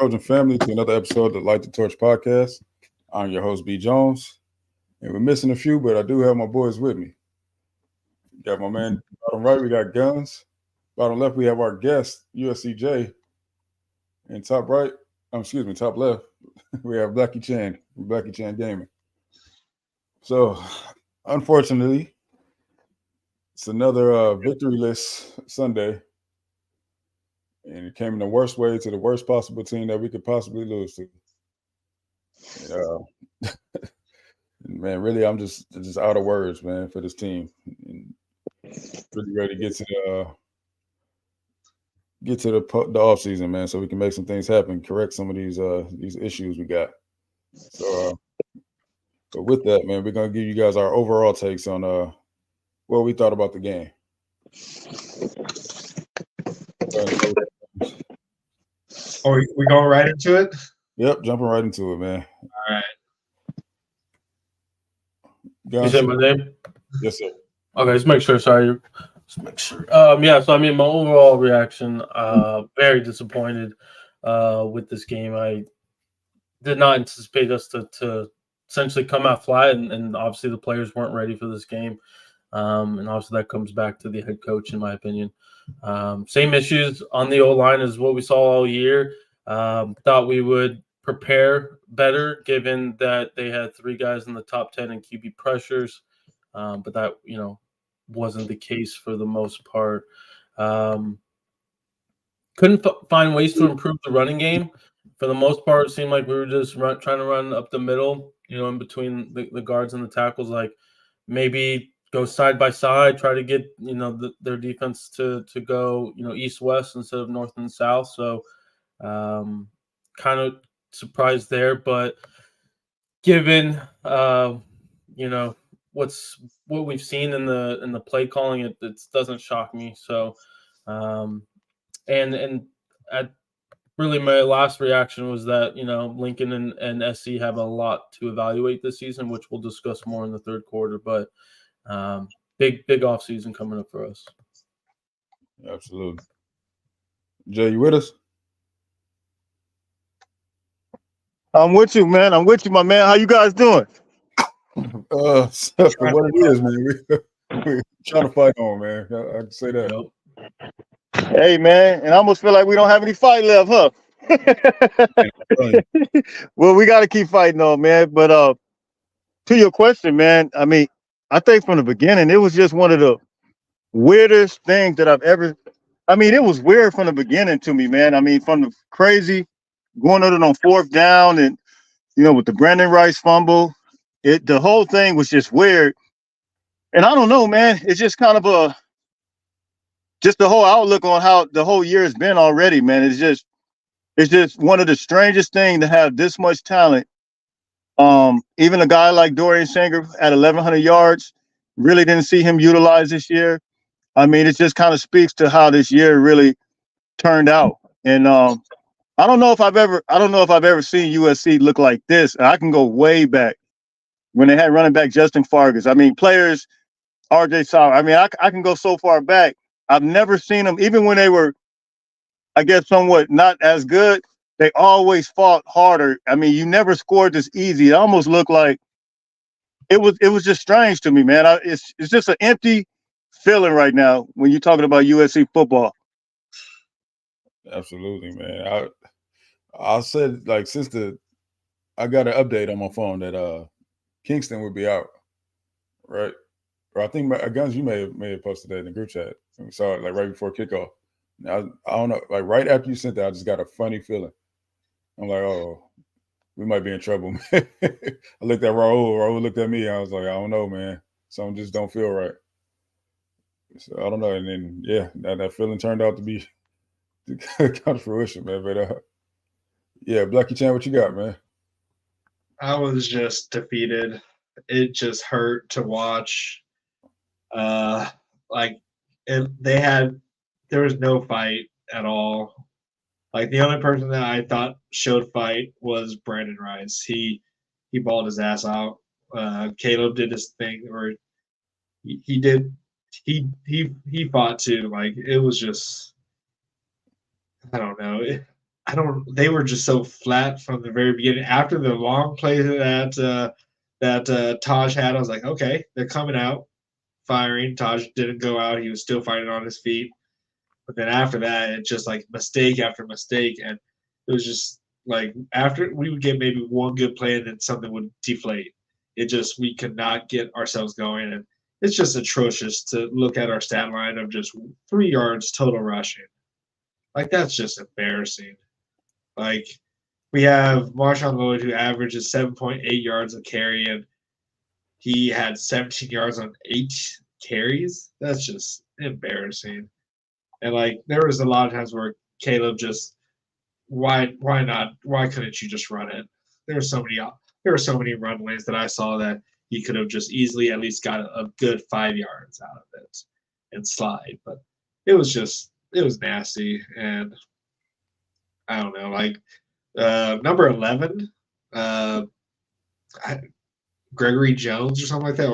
Trojan family, to another episode of the Light the Torch podcast. I'm your host, B. Jones, and we're missing a few, but I do have my boys with me. Got my man bottom right, we got Guns. Bottom left, we have our guest, USCJ. And top left, we have Blackie Chan from Blackie Chan Gaming. So, unfortunately, it's another victoryless Sunday. And it came in the worst way to the worst possible team that we could possibly lose to. Man, really, I'm just out of words, man, for this team. And really ready to get to the off season, man, so we can make some things happen, correct some of these issues we got. So, but with that, man, we're gonna give you guys our overall takes on what we thought about the game. Are we going right into it? Yep, jumping right into it, man. All right. You said my name? Yes, sir. Okay, let's make sure. Sorry. Let's make sure. Yeah, so I mean, my overall reaction, very disappointed with this game. I did not anticipate us to essentially come out flat, and obviously the players weren't ready for this game. And obviously that comes back to the head coach, in my opinion. Same issues on the O-line as what we saw all year. Thought we would prepare better, given that they had 3 guys in the top 10 in QB pressures, but that wasn't the case for the most part. Couldn't find ways to improve the running game. For the most part, it seemed like we were just trying to run up the middle, in between the guards and the tackles, like maybe go side by side, try to get their defense to go east-west instead of north and south. So kind of surprised there, but given what we've seen in the play calling, it doesn't shock me. So and at really my last reaction was that Lincoln and SC have a lot to evaluate this season, which we'll discuss more in the third quarter, but big off season coming up for us. Absolutely. Jay, you with us? I'm with you, man. I'm with you, my man. How you guys doing? So for what it is, man, we're trying to fight on, man. I can say that. Hey, man, and I almost feel like we don't have any fight left, huh? Well, we got to keep fighting on, man. But to your question, man, I mean, I think from the beginning, it was just one of the weirdest things that I've ever. I mean, it was weird from the beginning to me, man. I mean, from the crazy going at it on 4th down and, with the Brandon Rice fumble, the whole thing was just weird. And I don't know, man, it's just kind of just the whole outlook on how the whole year has been already, man. It's just one of the strangest things to have this much talent. Even a guy like Dorian Singer at 1,100 yards, really didn't see him utilized this year. I mean, it just kind of speaks to how this year really turned out. And I don't know if I've ever seen USC look like this. I can go way back when they had running back Justin Fargas. I mean, players, RJ Sauer. I mean, I can go so far back. I've never seen them, even when they were, I guess, somewhat not as good. They always fought harder. I mean, you never scored this easy. It almost looked like it was just strange to me, man. It's just an empty feeling right now when you're talking about USC football. Absolutely, man. I said, like, I got an update on my phone that Kingston would be out, right? Or I think Guns, you may have posted that in the group chat. We saw it like right before kickoff. I don't know, like right after you sent that, I just got a funny feeling. I'm like, oh, we might be in trouble. I looked at Raul looked at me. I was like, I don't know, man. Something just don't feel right. So I don't know. And then, yeah, that feeling turned out to be kind of fruition, man. But yeah, Blackie Chan, what you got, man? I was just defeated. It just hurt to watch. There was no fight at all. Like, the only person that I thought showed fight was Brandon Rice. He balled his ass out. Caleb did his thing, or he fought too. Like, it was just, I don't know. They were just so flat from the very beginning. After the long play that Taj had, I was like, okay, they're coming out, firing. Taj didn't go out; he was still fighting on his feet. But then after that, it's just like mistake after mistake, and it was just like after we would get maybe one good play, and then something would deflate. We could not get ourselves going, and it's just atrocious to look at our stat line of just 3 yards total rushing. Like that's just embarrassing. Like we have Marshawn Lloyd who averages 7.8 yards a carry, and he had 17 yards on 8 carries. That's just embarrassing. And like there was a lot of times where Caleb just why not? Why couldn't you just run it? There were so many run lanes that I saw that he could have just easily at least got a good 5 yards out of it and slide. But it was nasty, and I don't know, like number 11, Gregory Jones or something like that,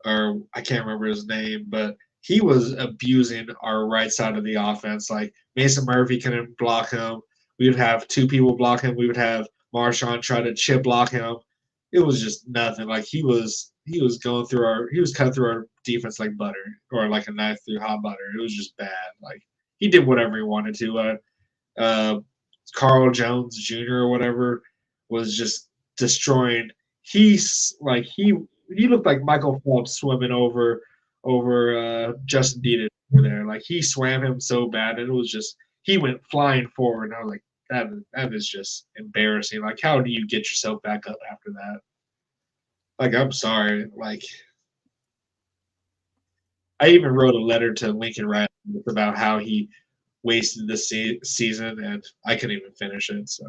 or I can't remember his name, but he was abusing our right side of the offense. Like Mason Murphy couldn't block him. We would have 2 people block him. We would have Marshawn try to chip block him. It was just nothing. Like he was cutting through our defense like butter, or like a knife through hot butter. It was just bad. Like he did whatever he wanted to. Carl Jones Jr. or whatever was just destroying. He looked like Michael Phelps swimming over Justin Deedon over there. Like he swam him so bad, and it was just he went flying forward. And I was like, that is just embarrassing. Like, how do you get yourself back up after that? Like, I'm sorry. Like, I even wrote a letter to Lincoln Riley about how he wasted this season, and I couldn't even finish it. So,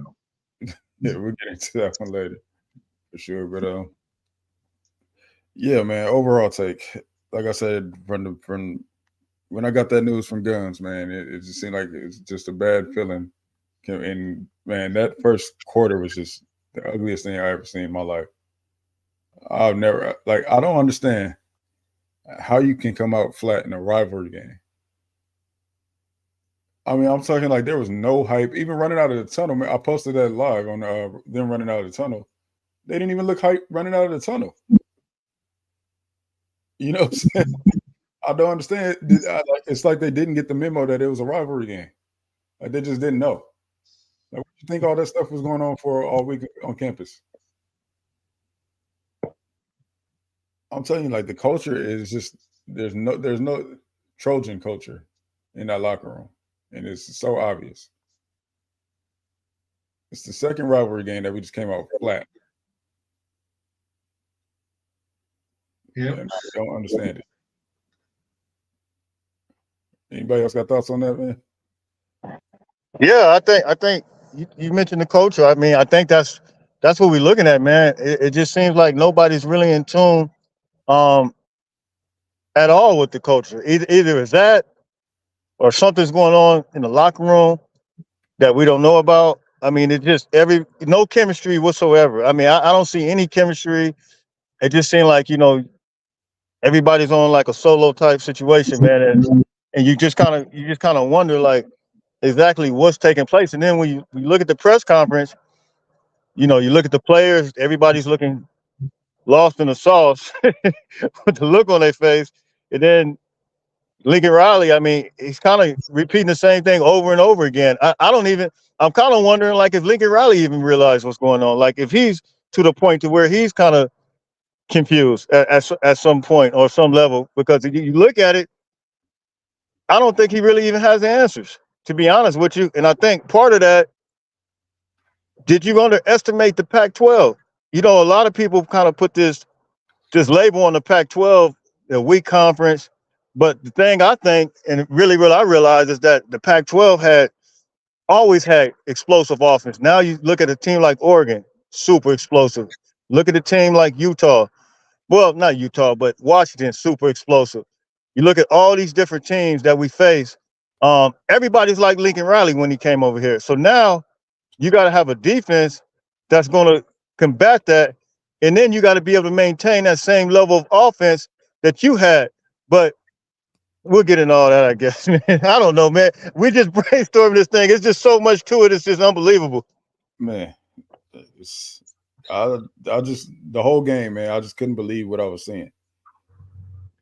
yeah, we'll get into that one later for sure. But yeah, man. Overall take, like I said, from when I got that news from Guns, man, it just seemed like it was just a bad feeling. And man, that first quarter was just the ugliest thing I ever seen in my life. I don't understand how you can come out flat in a rivalry game. I mean, I'm talking like there was no hype. Even running out of the tunnel, man, I posted that live on them running out of the tunnel. They didn't even look hype running out of the tunnel. You know what I'm saying? I don't understand. It's like they didn't get the memo that it was a rivalry game. Like they just didn't know. Like, what do you think all that stuff was going on for all week on campus? I'm telling you, like the culture is just there's no Trojan culture in that locker room, and it's so obvious. It's the second rivalry game that we just came out flat. yeah. And I don't understand it. Anybody else got thoughts on that, man? Yeah, I think you mentioned the culture. I mean, I think that's what we're looking at, man. It just seems like nobody's really in tune at all with the culture. Either it's that or something's going on in the locker room that we don't know about. I mean, it just no chemistry whatsoever. I mean, I don't see any chemistry. It just seems like, everybody's on like a solo type situation, man. And you just kind of wonder like exactly what's taking place. And then when you look at the press conference, you look at the players, everybody's looking lost in the sauce with the look on their face. And then Lincoln Riley, I mean, he's kind of repeating the same thing over and over again. I'm kind of wondering like if Lincoln Riley even realized what's going on. Like if he's to the point to where he's kind of confused at some point or some level, because you look at it, I don't think he really even has the answers, to be honest with you. And I think part of that, did you underestimate the Pac-12? A lot of people kind of put this label on the Pac-12, the weak conference. But the thing I think, and really what I realize is that the Pac-12 always had explosive offense. Now you look at a team like Oregon, super explosive. Look at a team like Utah. Well, not Utah, but Washington, super explosive. You look at all these different teams that we face. Everybody's like Lincoln Riley when he came over here. So now you got to have a defense that's going to combat that. And then you got to be able to maintain that same level of offense that you had. But We'll get into all that, I guess, man. I don't know, man. We just brainstorming this thing. It's just so much to it. It's just unbelievable. Man, it's, I just the whole game, man. I just couldn't believe what I was seeing.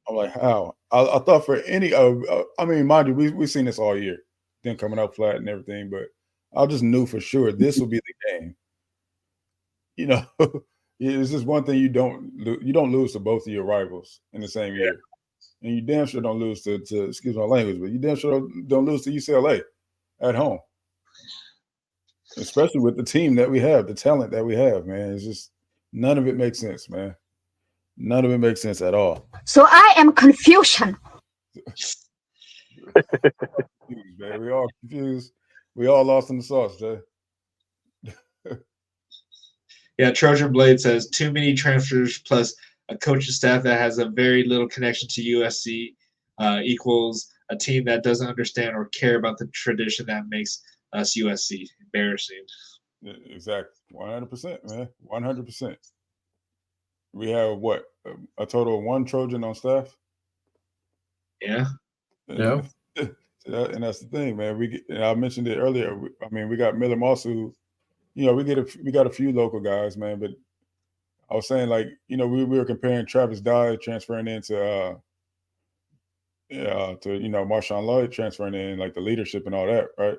I'm like, how? I thought for any, I mean, mind you, we've seen this all year, them coming out flat and everything, but I just knew for sure this would be the game. You know, it's just one thing you don't lose to both of your rivals in the same year, and you damn sure don't lose to excuse my language, but you damn sure don't lose to UCLA at home, especially with the team that we have, the talent that we have. Man, it's just none of it makes sense, man. None of it makes sense at all. So I am confusion. Man, we all confused. We all lost in the sauce, Jay. Yeah, Trojan Blade says too many transfers plus a coaching staff that has a very little connection to USC equals a team that doesn't understand or care about the tradition that makes us USC. Embarrassing. Exactly. 100%, man. 100%. We have what? A total of 1 Trojan on staff? Yeah. Yeah. And that's the thing, man. I mentioned it earlier. I mean, we got Miller Moss, who, you know, we got a few local guys, man. But I was saying, like, you know, we were comparing Travis Dye transferring into you know, Marshawn Lloyd transferring in, like the leadership and all that, right?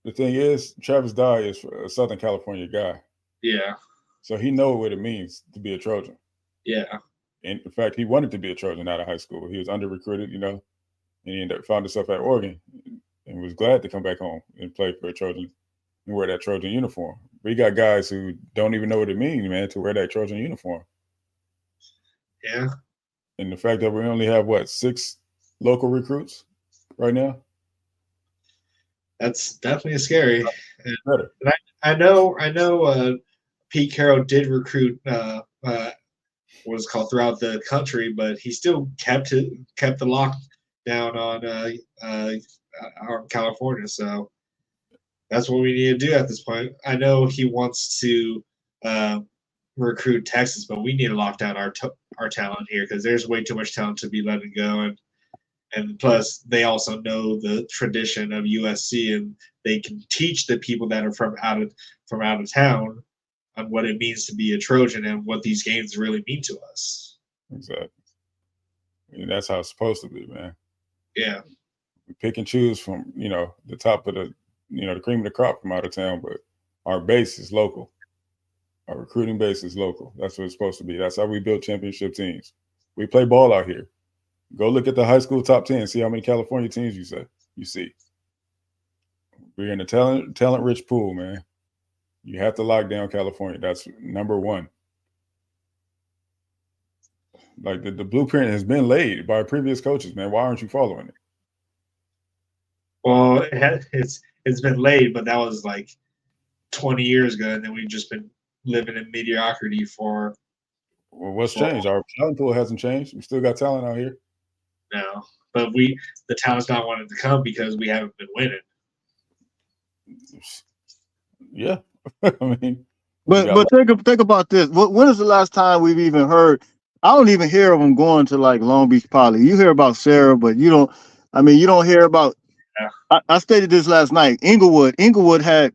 The thing is, Travis Dye is a Southern California guy. Yeah. So he knows what it means to be a Trojan. Yeah. And in fact, he wanted to be a Trojan out of high school. He was under recruited, you know, and he found himself at Oregon and was glad to come back home and play for a Trojan and wear that Trojan uniform. But you got guys who don't even know what it means, man, to wear that Trojan uniform. Yeah. And the fact that we only have, 6 local recruits right now? That's definitely scary. Better. And I know Pete Carroll did recruit what's called throughout the country, but he still kept the lockdown on California. So that's what we need to do at this point. I know he wants to recruit Texas, but we need to lock down our talent here because there's way too much talent to be letting go, and plus they also know the tradition of USC, and they can teach the people that are from out of town on what it means to be a Trojan and what these games really mean to us. Exactly. I mean, that's how it's supposed to be, man. Yeah. We pick and choose from, you know, the top of the, you know, the cream of the crop from out of town, but our base is local. Our recruiting base is local. That's what it's supposed to be. That's how we build championship teams. We play ball out here. Go look at the high school top 10, see how many California teams you see. We're in a talent-rich pool, man. You have to lock down California. That's number one. Like the blueprint has been laid by previous coaches, man. Why aren't you following it? Well, it's been laid, but that was like 20 years ago, and then we've just been living in mediocrity for. Well, what's changed? Our talent pool hasn't changed. We still got talent out here. No, but the talent's not wanting to come because we haven't been winning. Yeah, I mean, but think about this. When is the last time we've even heard? I don't even hear of them going to like Long Beach Poly. You hear about Sarah, but you don't. I mean, you don't hear about. Yeah. I stated this last night. Inglewood had,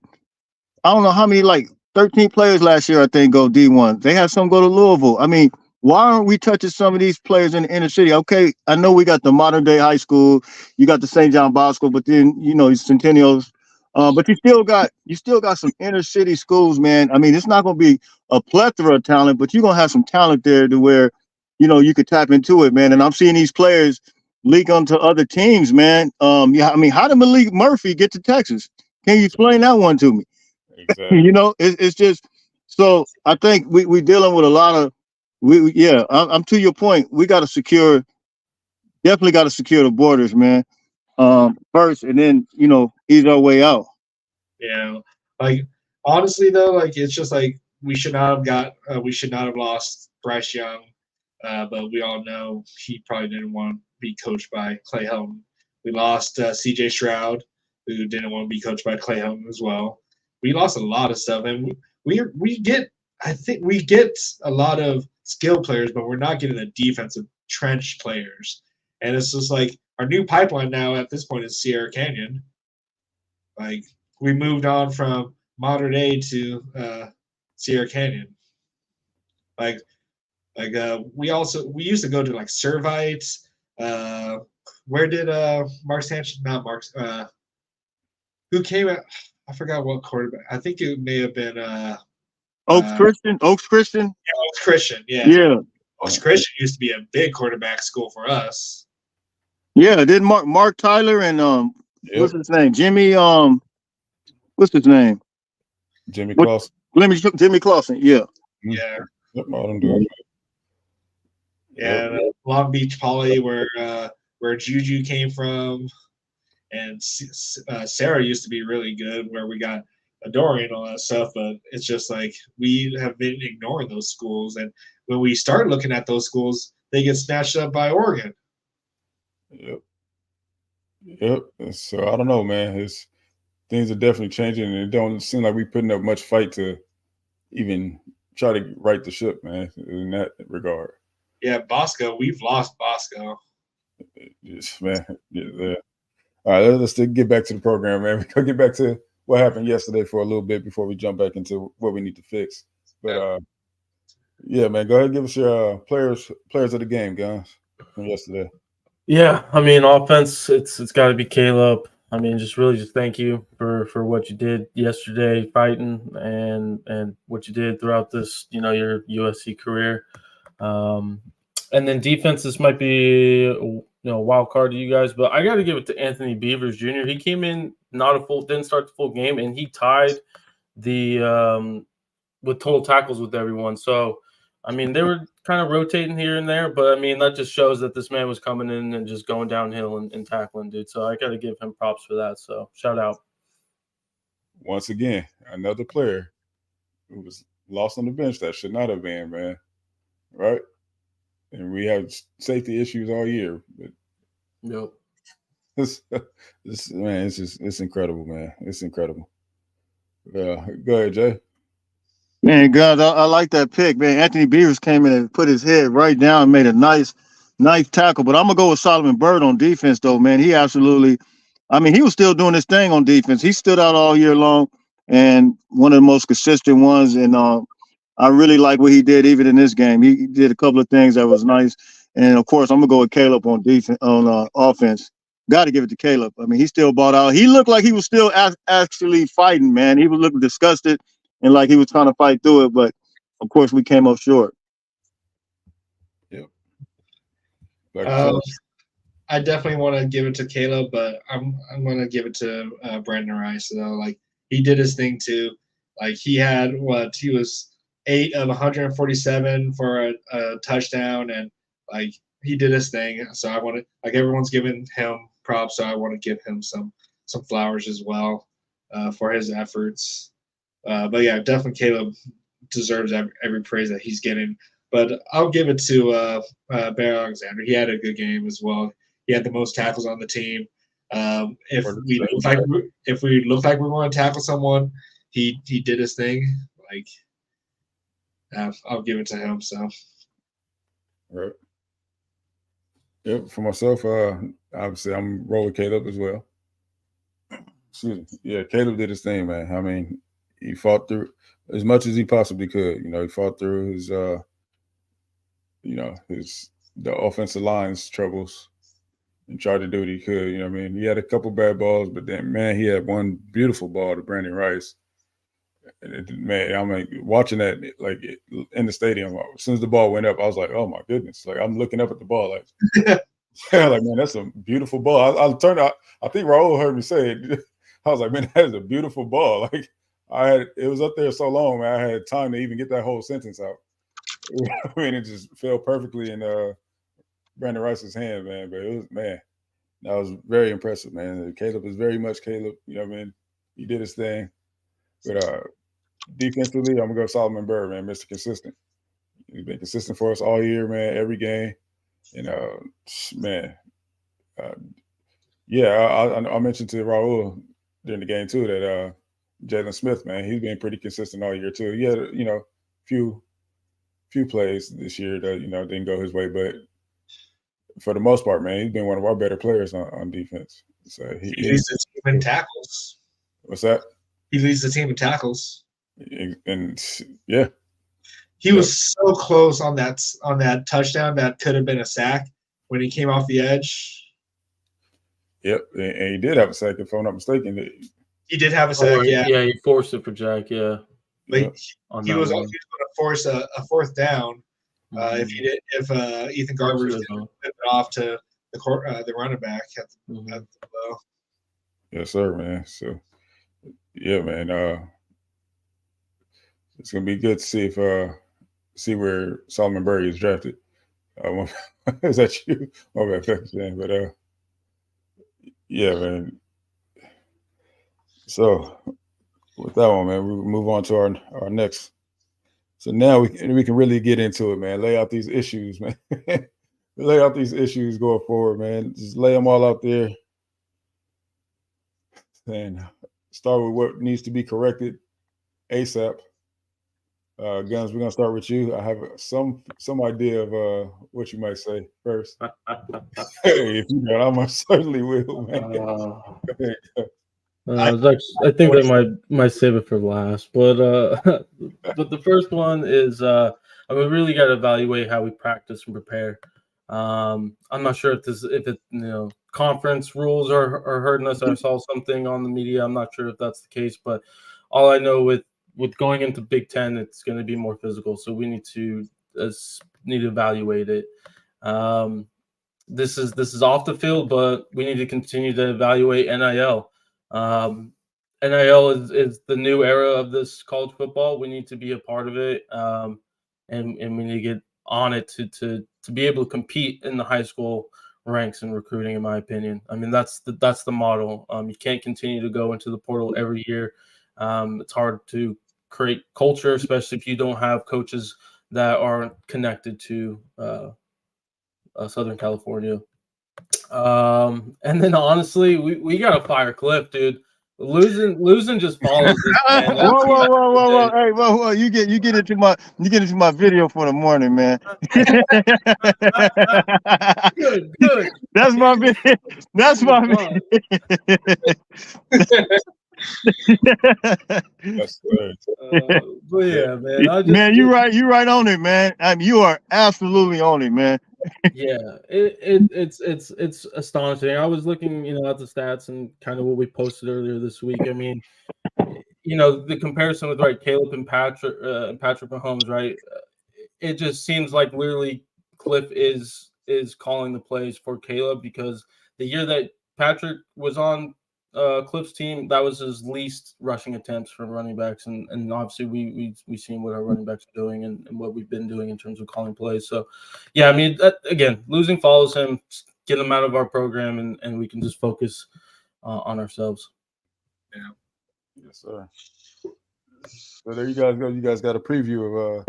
I don't know how many, like 13 players last year, I think, go D1. They had some go to Louisville. I mean, why aren't we touching some of these players in the inner city? Okay, I know we got the modern day high school, you got the St. John Bosco, but then Centennials. But you still got some inner city schools, man. I mean, it's not going to be a plethora of talent, but you're going to have some talent there to where, you could tap into it, man. And I'm seeing these players leak onto other teams, man. Yeah, I mean, how did Malik Murphy get to Texas? Can you explain that one to me? Exactly. It's just, so I think we dealing with a lot of, I'm to your point. We got to definitely got to secure the borders, man. First, and then ease our way out. Yeah, like honestly though, like it's just like we should not have lost Bryce Young, but we all know he probably didn't want to be coached by Clay Helton. We lost C.J. Stroud, who didn't want to be coached by Clay Helton as well. We lost a lot of stuff, and we get a lot of skill players, but we're not getting the defensive trench players. And it's just like our new pipeline now at this point is Sierra Canyon. Like we moved on from modern day to Sierra Canyon. Like we used to go to like Servites. Where did Mark Sanchez, not Mark, who came at, I forgot what quarterback. I think it may have been Oaks Christian. Oaks Christian, yeah. Yeah. Oaks Christian used to be a big quarterback school for us. Yeah. Did Mark Tyler and what's his name? Jimmy what's his name? Jimmy Clausen. Jimmy Clausen. Yeah. Yeah. Yep, all them dudes. Yeah, Long Beach Poly, where Juju came from, and Sarah used to be really good, where we got Adore and all that stuff. But it's just like we have been ignoring those schools, and when we start looking at those schools, they get snatched up by Oregon. Yep. So I don't know, man. Things are definitely changing, and it don't seem like we're putting up much fight to even try to right the ship, man, in that regard. Yeah, Bosco, we've lost Bosco. Yes, man. Yeah. All right, let's get back to the program, man. We're going to get back to what happened yesterday for a little bit before we jump back into what we need to fix. But, yeah, man, go ahead and give us your players of the game, guys, from yesterday. Yeah, I mean, offense, it's got to be Caleb. I mean, just thank you for what you did yesterday, fighting, and what you did throughout this, your USC career. And then defenses might be a wild card to you guys, but I got to give it to Anthony Beavers Jr. He came in didn't start the full game, and he tied the with total tackles with everyone. So, I mean, they were kind of rotating here and there, but I mean, that just shows that this man was coming in and just going downhill and tackling, dude. So I got to give him props for that. So shout out. Once again, another player who was lost on the bench that should not have been, man. Right? And we had safety issues all year. But yep. Man, it's incredible, man. It's incredible. Go ahead, Jay. Man, guys, I like that pick, man. Anthony Beavers came in and put his head right down and made a nice tackle. But I'm gonna go with Solomon Byrd on defense, though, man. He absolutely, I mean, he was still doing his thing on defense. He stood out all year long, and one of the most consistent ones. And I really like what he did even in this game. He did a couple of things that was nice. And of course, I'm gonna go with Caleb on defense on offense. Got to give it to Caleb. I mean, he still bought out. He looked like he was still actually fighting, man. He was looking disgusted and like he was trying to fight through it, but of course we came up short. Yep. I definitely want to give it to Caleb, but I'm going to give it to Brandon Rice. So, like, he did his thing too. Like, he was 8 of 147 for a touchdown, and like he did his thing. So I want to, like, everyone's giving him props, so I want to give him some flowers as well for his efforts. But yeah, definitely Caleb deserves every praise that he's getting. But I'll give it to Bear Alexander. He had a good game as well. He had the most tackles on the team. If we look like we're going to tackle someone, he did his thing. Like, I'll give it to him. So, right. Yep. For myself, obviously, I'm rolling Caleb as well. Excuse me. Yeah, Caleb did his thing, man. I mean, he fought through as much as he possibly could. He fought through his, the offensive line's troubles and tried to do what he could. You know what I mean? He had a couple bad balls, but then, man, he had one beautiful ball to Brandon Rice. And man, I mean, watching that, like, in the stadium, as soon as the ball went up, I was like, oh, my goodness. Like, I'm looking up at the ball, like, yeah, like, man, that's a beautiful ball. I turned out, I think Raul heard me say it. I was like, man, that is a beautiful ball. Like, it was up there so long, man, I had time to even get that whole sentence out. I mean, it just fell perfectly in Brandon Rice's hand, man. But it was, man, that was very impressive, man. Caleb is very much Caleb. You know what I mean? He did his thing. But defensively, I'm going to go Solomon Byrd, man, Mr. Consistent. He's been consistent for us all year, man, every game. And, man, I mentioned to Raul during the game, too, that Jalen Smith, man, he's been pretty consistent all year, too. He had, few plays this year that, didn't go his way. But for the most part, man, he's been one of our better players on defense. So he leads the team in tackles. What's that? He leads the team in tackles. And yeah, he was so close on that touchdown that could have been a sack when he came off the edge. Yep, and he did have a sack, if I'm not mistaken. He did have a sack, yeah. Yeah, he forced it for Jack, yeah. Like he was going to force a fourth down if Ethan Garbers didn't flip it off to the running back at the low. Yes, sir, man. So, yeah, man. It's gonna be good to see where Solomon Burry is drafted. Is that you? Okay, thanks, man. But yeah, man. So with that one, man, we move on to our next. So now we can really get into it, man. Lay out these issues, man. Lay out these issues going forward, man. Just lay them all out there. And start with what needs to be corrected ASAP. Guns, we're gonna start with you. I have some idea of what you might say first. Hey, if you don't, I most certainly will, man. I think that might save it for last, but the first one is we really got to evaluate how we practice and prepare. I'm not sure if conference rules are hurting us. I saw something on the media. I'm not sure if that's the case, but all I know with going into Big Ten, it's going to be more physical. So we need to evaluate it. This is off the field, but we need to continue to evaluate NIL. NIL is the new era of this college football. We need to be a part of it, and we need to get on it to be able to compete in the high school ranks and recruiting. In my opinion, I mean that's the model. You can't continue to go into the portal every year. It's hard to create culture, especially if you don't have coaches that are connected to Southern California. And then honestly, we got to fire Cliff, dude. Losing just follows this man. Whoa. Hey, whoa. You get into my video for the morning, man. Good. That's my video. That's my video. But yeah, man. Man, you're right on it, man. You are absolutely on it, man. Yeah, it's astonishing. I was looking, at the stats and kind of what we posted earlier this week. I mean, the comparison with Caleb and Patrick Mahomes, right? It just seems like literally Cliff is calling the plays for Caleb, because the year that Patrick was on Cliff's team, that was his least rushing attempts for running backs, and obviously we seen what our running backs are doing and what we've been doing in terms of calling plays. So yeah, I mean, again, losing follows him. Get him out of our program, and we can just focus on ourselves. Yeah. Yes, sir. So there you guys go. You guys got a preview of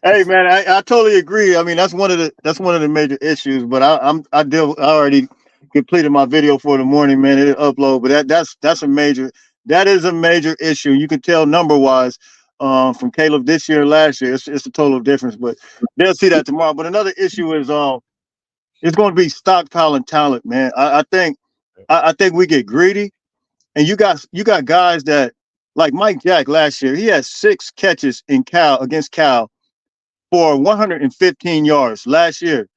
hey man, I totally agree. I mean, that's one of the major issues, but I already completed my video for the morning, man. It'll upload, but that is a major issue. You can tell number wise from Caleb this year and last year. It's a total difference, but they'll see that tomorrow. But another issue is it's going to be stockpiling talent, man. I think we get greedy, and you got guys that, like Mike Jack last year, he had 6 catches against Cal for 115 yards last year.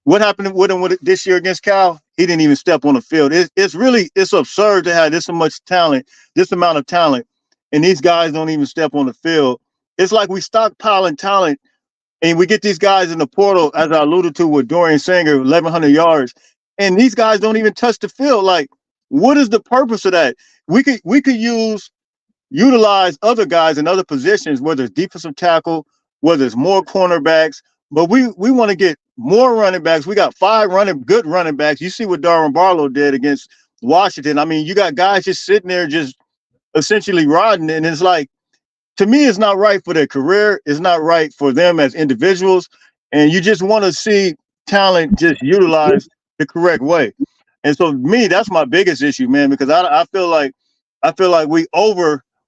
What happened with him this year against Cal? He didn't even step on the field. It's absurd to have this amount of talent, and these guys don't even step on the field. It's like we stockpiling talent, and we get these guys in the portal, as I alluded to with Dorian Singer, 1,100 yards, and these guys don't even touch the field. Like, what is the purpose of that? We could utilize other guys in other positions, whether it's defensive tackle, whether it's more cornerbacks, but we want to get more running backs. We got 5 good running backs. You see what Darren Barlow did against Washington. I mean, you got guys just sitting there just essentially rotting, and it's like, to me, it's not right for their career. It's not right for them as individuals, and you just want to see talent just utilized the correct way. And so, me, that's my biggest issue, man, because I feel like we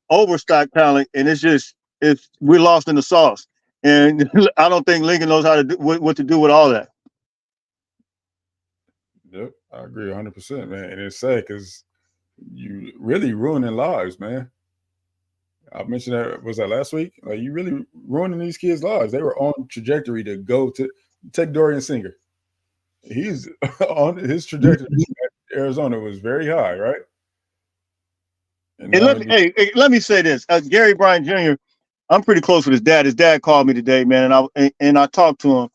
overstock talent, and we're lost in the sauce. And I don't think Lincoln knows how to do what to do with all that. Yep, I agree 100%, man. And it's sad because you really ruining lives, man. I mentioned that was that last week. Like you really ruining these kids' lives. They were on trajectory to go to take Dorian Singer. He's on his trajectory at Arizona was very high, right? And And now let me say this. Gary Bryant Jr., I'm pretty close with his dad. His dad called me today, man, and I talked to him.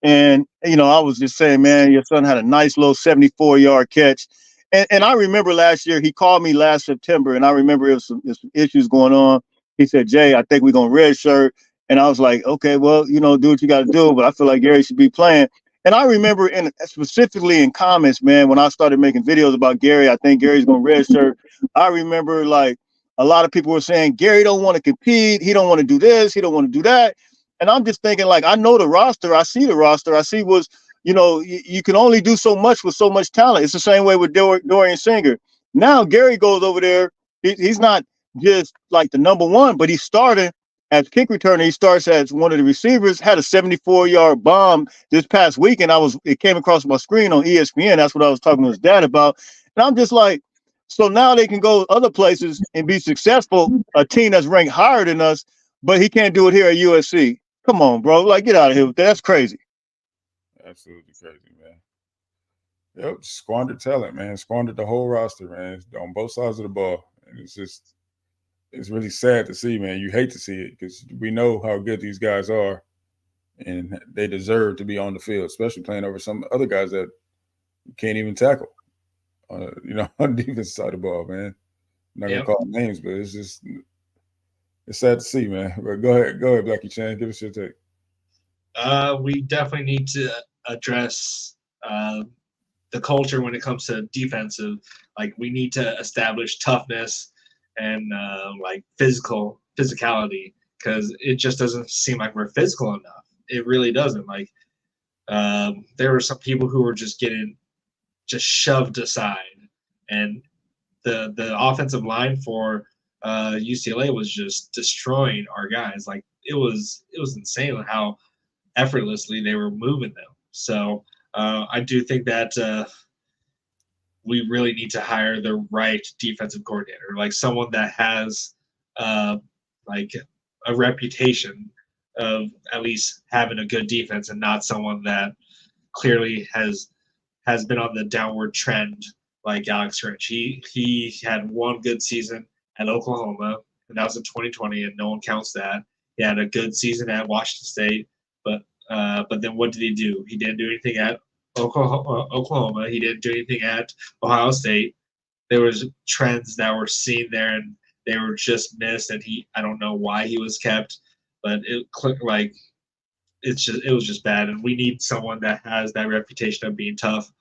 And, I was just saying, man, your son had a nice little 74-yard catch. And I remember last year, he called me last September, and I remember there's some issues going on. He said, Jay, I think we're going to redshirt. And I was like, okay, well, do what you got to do. But I feel like Gary should be playing. And I remember specifically in comments, man, when I started making videos about Gary, I think Gary's going to redshirt. I remember like a lot of people were saying, Gary don't want to compete. He don't want to do this. He don't want to do that. And I'm just thinking, like, I know the roster. I see the roster. I see you can only do so much with so much talent. It's the same way with Dorian Singer. Now Gary goes over there. He's not just like the number one, but he's starting as kick returner. He starts as one of the receivers. Had a 74-yard bomb this past weekend. It came across my screen on ESPN. That's what I was talking to his dad about. And I'm just like, so now they can go other places and be successful. A team that's ranked higher than us, but he can't do it here at USC. Come on, bro. Like, get out of here with that. That's crazy. absolutely crazy, man. Yep, squandered talent, man. Squandered the whole roster, man, on both sides of the ball. And it's really sad to see, man. You hate to see it because we know how good these guys are, and they deserve to be on the field, especially playing over some other guys that you can't even tackle. On the defense side of the ball, man. I'm not gonna call names, but it's sad to see, man. But go ahead, Blackie Chan, give us your take. We definitely need to address the culture when it comes to defensive. Like we need to establish toughness and like physicality because it just doesn't seem like we're physical enough. It really doesn't. Like there were some people who were just getting shoved aside, and the offensive line for UCLA was just destroying our guys. Like it was insane how effortlessly they were moving them. So I do think that we really need to hire the right defensive coordinator, like someone that has like a reputation of at least having a good defense, and not someone that clearly has been on the downward trend like Alex Grinch. He had one good season at Oklahoma, and that was in 2020, and no one counts that. He had a good season at Washington State, but then what did he do? He didn't do anything at Oklahoma. He didn't do anything at Ohio State. There was trends that were seen there, and they were just missed. And I don't know why he was kept, but it was just bad. And we need someone that has that reputation of being tough,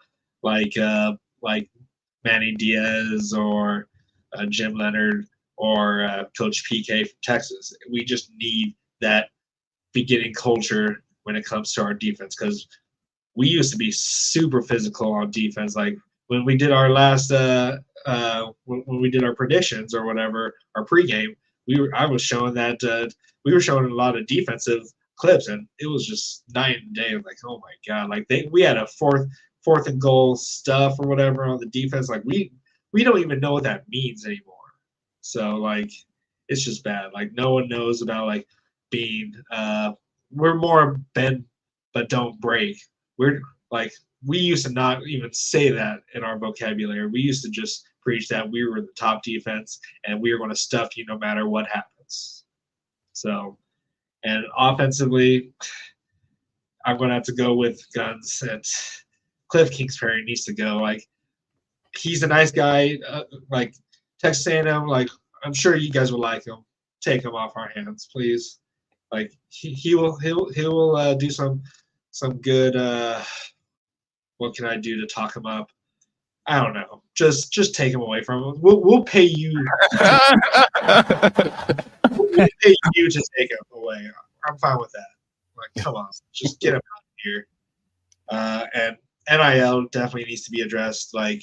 like Manny Diaz or Jim Leonard or Coach PK from Texas. We just need that beginning culture when it comes to our defense, because we used to be super physical on defense. Like when we did our last when we did our predictions or whatever, our pregame, I was showing that we were showing a lot of defensive clips, and it was just night and day. Like, oh my god, like we had a fourth and goal stuff or whatever on the defense. Like we don't even know what that means anymore. So like it's just bad. Like no one knows about like being we're more bend but don't break. We're like we used to not even say that in our vocabulary. We used to just preach that we were the top defense and we were going to stuff you no matter what happens. So, and offensively, I'm going to have to go with guns, and Cliff Kingsbury needs to go. Like he's a nice guy. Like Texas A&M, like I'm sure you guys will like him. Take him off our hands, please. Like he will do some good. What can I do to talk him up? I don't know. Just take him away from him. We'll pay you. We'll pay you to take him away. I'm fine with that. Like, come on, just get him out of here. And NIL definitely needs to be addressed. Like,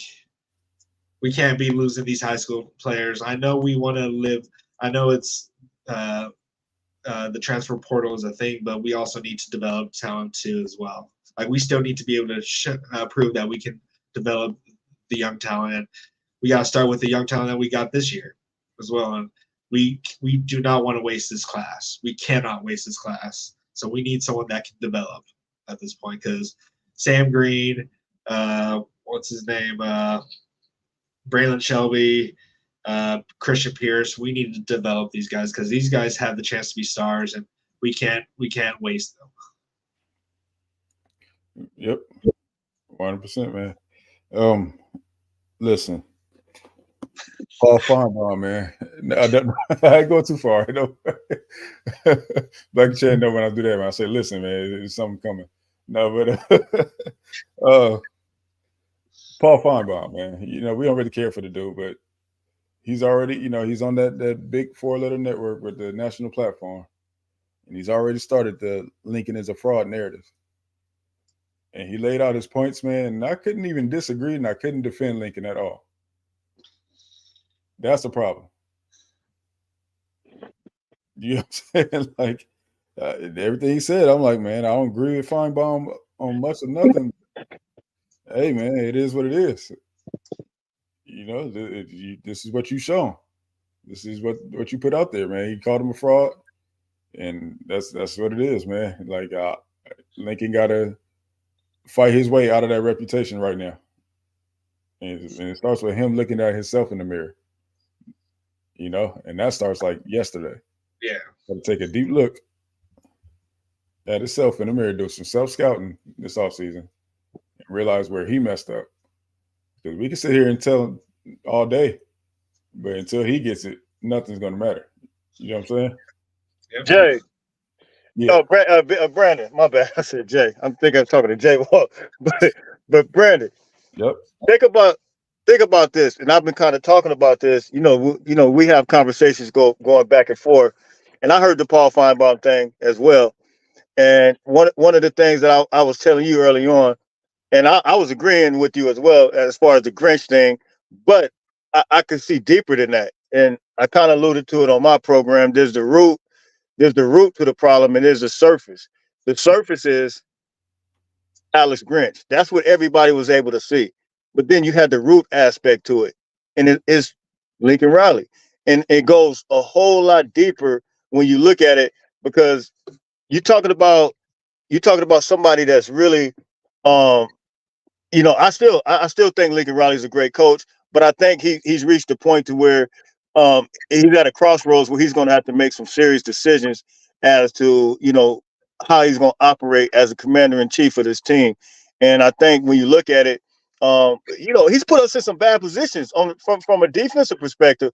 we can't be losing these high school players. I know we want to live. I know it's the transfer portal is a thing, but we also need to develop talent too as well. Like we still need to be able to prove that we can develop the young talent. We got to start with the young talent that we got this year as well. And we do not want to waste this class. We cannot waste this class. So we need someone that can develop at this point because Sam Green, what's his name, Braylon Shelby, Christian Pierce. We need to develop these guys because these guys have the chance to be stars, and we can't waste them. Yep, 100%, man. Listen, Paul Feinbaum, man. I ain't go too far. You know, Black Chan know when I do that, man. I say, listen, man, there's something coming. No, but Paul Feinbaum, man. You know, we don't really care for the dude, but he's already, you know, he's on that big 4-letter network with the national platform, and he's already started the Lincoln is a fraud narrative. And he laid out his points, man, and I couldn't even disagree, and I couldn't defend Lincoln at all. That's the problem. You know what I'm saying? Like, everything he said, I'm like, man, I don't agree with Feinbaum on much of nothing. Hey, man, it is what it is. You know, this is what you shown. This is what you put out there, man. He called him a fraud, and that's what it is, man. Like, Lincoln got to fight his way out of that reputation right now. And it starts with him looking at himself in the mirror, you know, and that starts like yesterday. Yeah. Got to take a deep look at himself in the mirror, do some self-scouting this offseason, and realize where he messed up. Because we can sit here and tell him all day, but until he gets it, nothing's going to matter. You know what I'm saying? Yep. Jay. Yeah. Oh, Brandon. My bad. I said Jay. I'm talking to Jay Wall. But Brandon. Yep. Think about this, and I've been kind of talking about this. You know, we have conversations going back and forth, and I heard the Paul Feinbaum thing as well. And one of the things that I was telling you early on, and I was agreeing with you as well as far as the Grinch thing, but I could see deeper than that, and I kind of alluded to it on my program. There's the root to the problem, and there's the surface. The surface is Alex Grinch. That's what everybody was able to see. But then you had the root aspect to it, and it is Lincoln Riley. And it goes a whole lot deeper when you look at it, because you're talking about somebody that's really, you know, I still think Lincoln Riley is a great coach, but I think he's reached a point to where he's at a crossroads where he's going to have to make some serious decisions as to, you know, how he's going to operate as a commander in chief of this team. And I think when you look at it, you know, he's put us in some bad positions from a defensive perspective,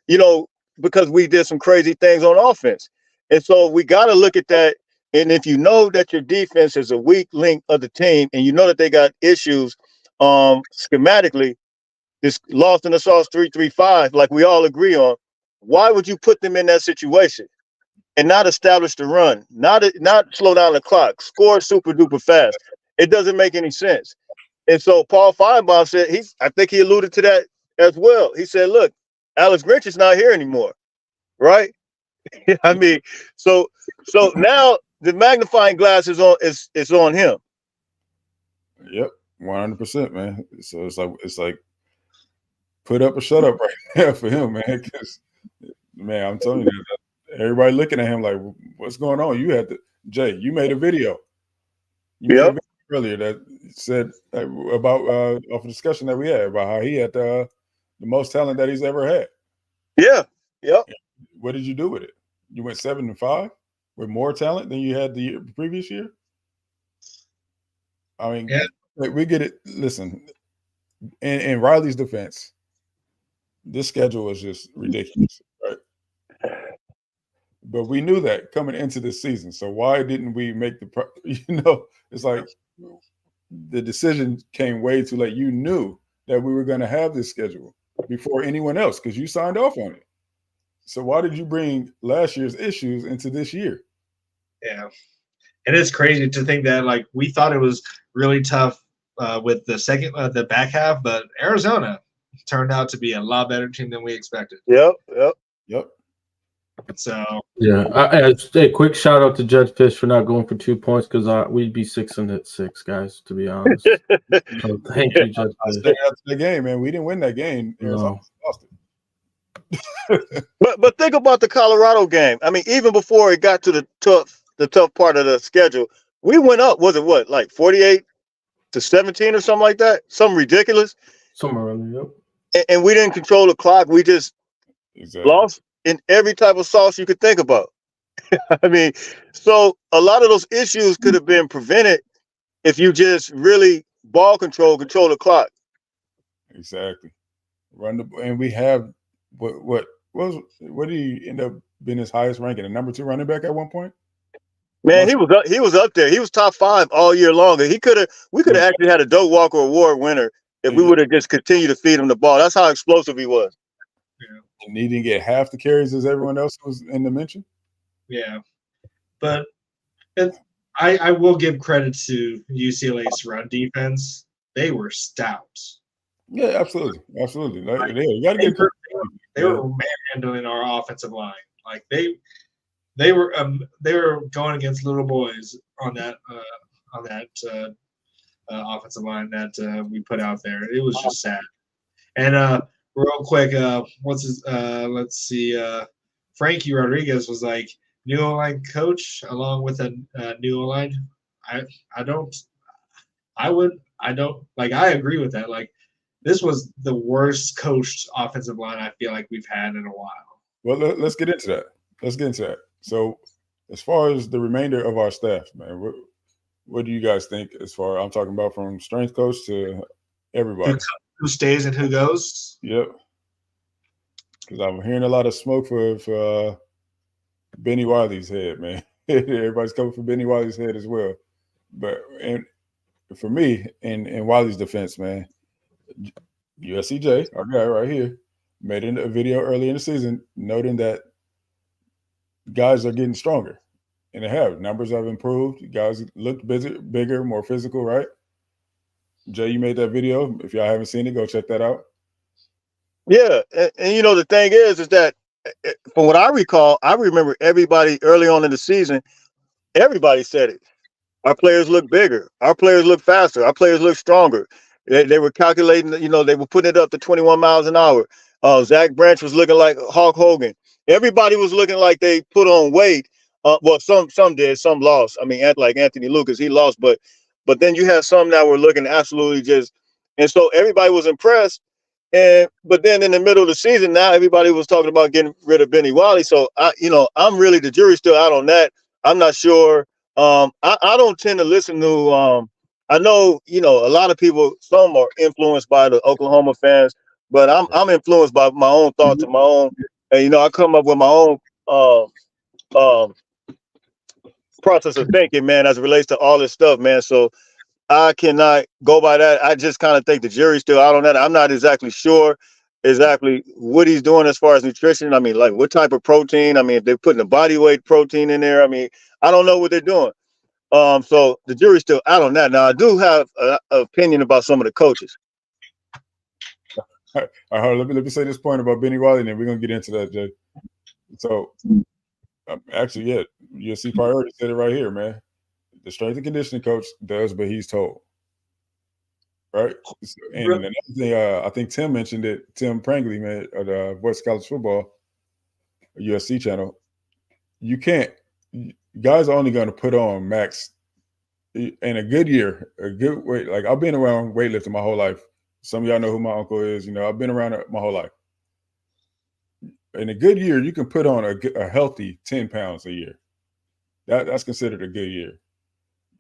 you know, because we did some crazy things on offense. And so we got to look at that. And if you know that your defense is a weak link of the team, and you know that they got issues schematically, this lost in the sauce 3-3-5, like we all agree on, why would you put them in that situation and not establish the run, not slow down the clock, score super duper fast? It doesn't make any sense. And so Paul Feinbaum said, I think he alluded to that as well. He said, look, Alex Grinch is not here anymore, right? I mean, so now the magnifying glass is on him. Yep, 100%, man. So it's like put up or shut up right now for him, man. Because, man, I'm telling you, everybody looking at him like, what's going on? Jay, you made a video. You made a video earlier that said about off a discussion that we had about how he had the most talent that he's ever had. Yeah. Yep. What did you do with it? You went 7-5 with more talent than you had the previous year. I mean, we get it. Listen, in Riley's defense, this schedule is just ridiculous, right? But we knew that coming into this season. So why didn't we make it's like the decision came way too late. You knew that we were going to have this schedule before anyone else because you signed off on it. So why did you bring last year's issues into this year? Yeah. And it's crazy to think that, like, we thought it was really tough with the back half, but Arizona turned out to be a lot better team than we expected. Yep. So yeah. A quick shout out to Judge Fish for not going for 2 points because we'd be 6-6, guys. To be honest, so thank you, Judge I Fish. said after the game, man, we didn't win that game. Arizona lost it. But think about the Colorado game. I mean, even before it got to the tough part of the schedule, we went up. Was it what, like 48-17 or something like that? Something ridiculous. Somewhere around there. Yep. And we didn't control the clock. We just lost in every type of sauce you could think about. I mean, so a lot of those issues could have been prevented if you just really ball control the clock. Exactly. And we have what did he end up being his highest ranking? The number 2 running back at one point? Man, he was up there. He was top 5 all year long. We could have actually had a Doak Walker Award winner if we would have just continued to feed him the ball. That's how explosive he was. And he didn't get half the carries as everyone else was in the mention. Yeah, but I will give credit to UCLA's run defense. They were stout. Yeah, absolutely. Like, you got to get they were manhandling our offensive line. Like they were going against little boys on that offensive line that we put out there. It was just sad. And real quick, let's see, Frankie Rodriguez was like new O-line coach along with a new O-line. I agree with that. Like this was the worst coached offensive line I feel like we've had in a while. Well, let's get into that. So, as far as the remainder of our staff, man, what do you guys think? As far I'm talking about from strength coach to everybody, who stays and who goes? Yep. Because I'm hearing a lot of smoke for Benny Wiley's head, man. Everybody's coming for Benny Wiley's head as well. But and for me, in Wiley's defense, man, USCJ, our guy right here, made a video early in the season noting that guys are getting stronger. And they have. Numbers have improved. Guys look bigger, more physical, right? Jay, you made that video. If y'all haven't seen it, go check that out. Yeah. And you know, the thing is that from what I recall, I remember everybody early on in the season, everybody said it. Our players look bigger. Our players look faster. Our players look stronger. They were calculating, you know, they were putting it up to 21 miles an hour. Zach Branch was looking like Hulk Hogan. Everybody was looking like they put on weight. Well, some did, some lost. I mean, like Anthony Lucas, he lost, but then you have some that were looking absolutely just, and so everybody was impressed. But then in the middle of the season, now everybody was talking about getting rid of Benny Wiley. So I'm really, the jury's still out on that. I'm not sure. I don't tend to listen to. I know, you know, a lot of people. Some are influenced by the Oklahoma fans, but I'm influenced by my own thoughts and my own. And you know, I come up with my own process of thinking, man, as it relates to all this stuff, man. So I cannot go by that. I just kind of think the jury's still out on that. I'm not exactly sure exactly what he's doing as far as nutrition. I mean, like what type of protein? I mean, if they're putting a body weight protein in there, I mean, I don't know what they're doing. So the jury's still out on that. Now, I do have an opinion about some of the coaches. All right, let me say this point about Benny Wiley, and then we're gonna get into that, Jay. So, actually, yeah, USC Priority said it right here, man. The strength and conditioning coach does, but he's told. Right? And another thing, I think Tim mentioned it, Tim Prangley, man, at the Voice of College Football, USC channel. You can't, guys are only going to put on max in a good year, a good weight. Like, I've been around weightlifting my whole life. Some of y'all know who my uncle is. You know, I've been around it my whole life. In a good year, you can put on a healthy 10 pounds a year. That's considered a good year.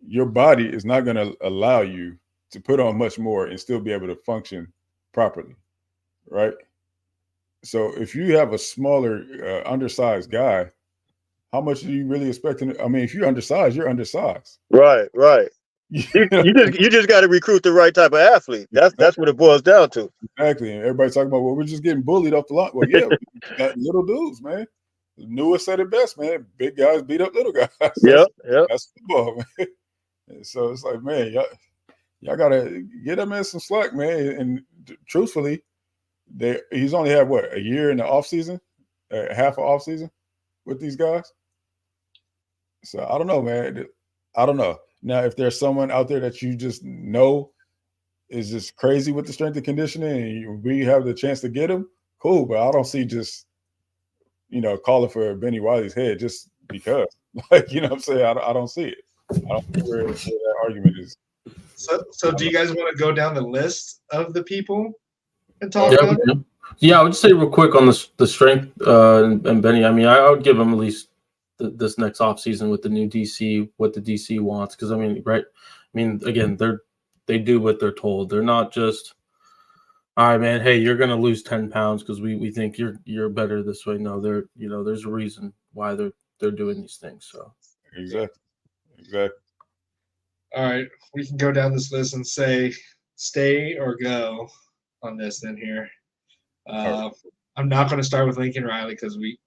Your body is not going to allow you to put on much more and still be able to function properly, right? So if you have a smaller, undersized guy, how much are you really expecting? I mean, if you're undersized, you're undersized. Right. You just got to recruit the right type of athlete. That's what it boils down to. Exactly. And everybody's talking about, well, we're just getting bullied off the line. Well, yeah, we got little dudes, man. Newest said it best, man. Big guys beat up little guys. That's football, man. And so it's like, man, y'all gotta get that man some slack, man. And truthfully, he's only had what, a year in the off season, half of off season. with these guys. So I don't know, man. I don't know. Now, if there's someone out there that you just know is just crazy with the strength and conditioning, and we have the chance to get him, cool. But I don't see just calling for Benny Wiley's head just because. Like, you know what I'm saying? I don't see it. I don't see where that argument is. So do you guys want to go down the list of the people and talk Yeah, about it? yeah. I would say real quick on the strength and Benny. I mean, I would give him at least this next offseason with the new DC, what the DC wants. Because I mean, right? I mean, again, they do what they're told. They're not just, all right, man. Hey, you're gonna lose 10 pounds because we think you're better this way. No, there's a reason why they're doing these things. So Exactly. All right, we can go down this list and say stay or go on this then here. I'm not going to start with Lincoln Riley because we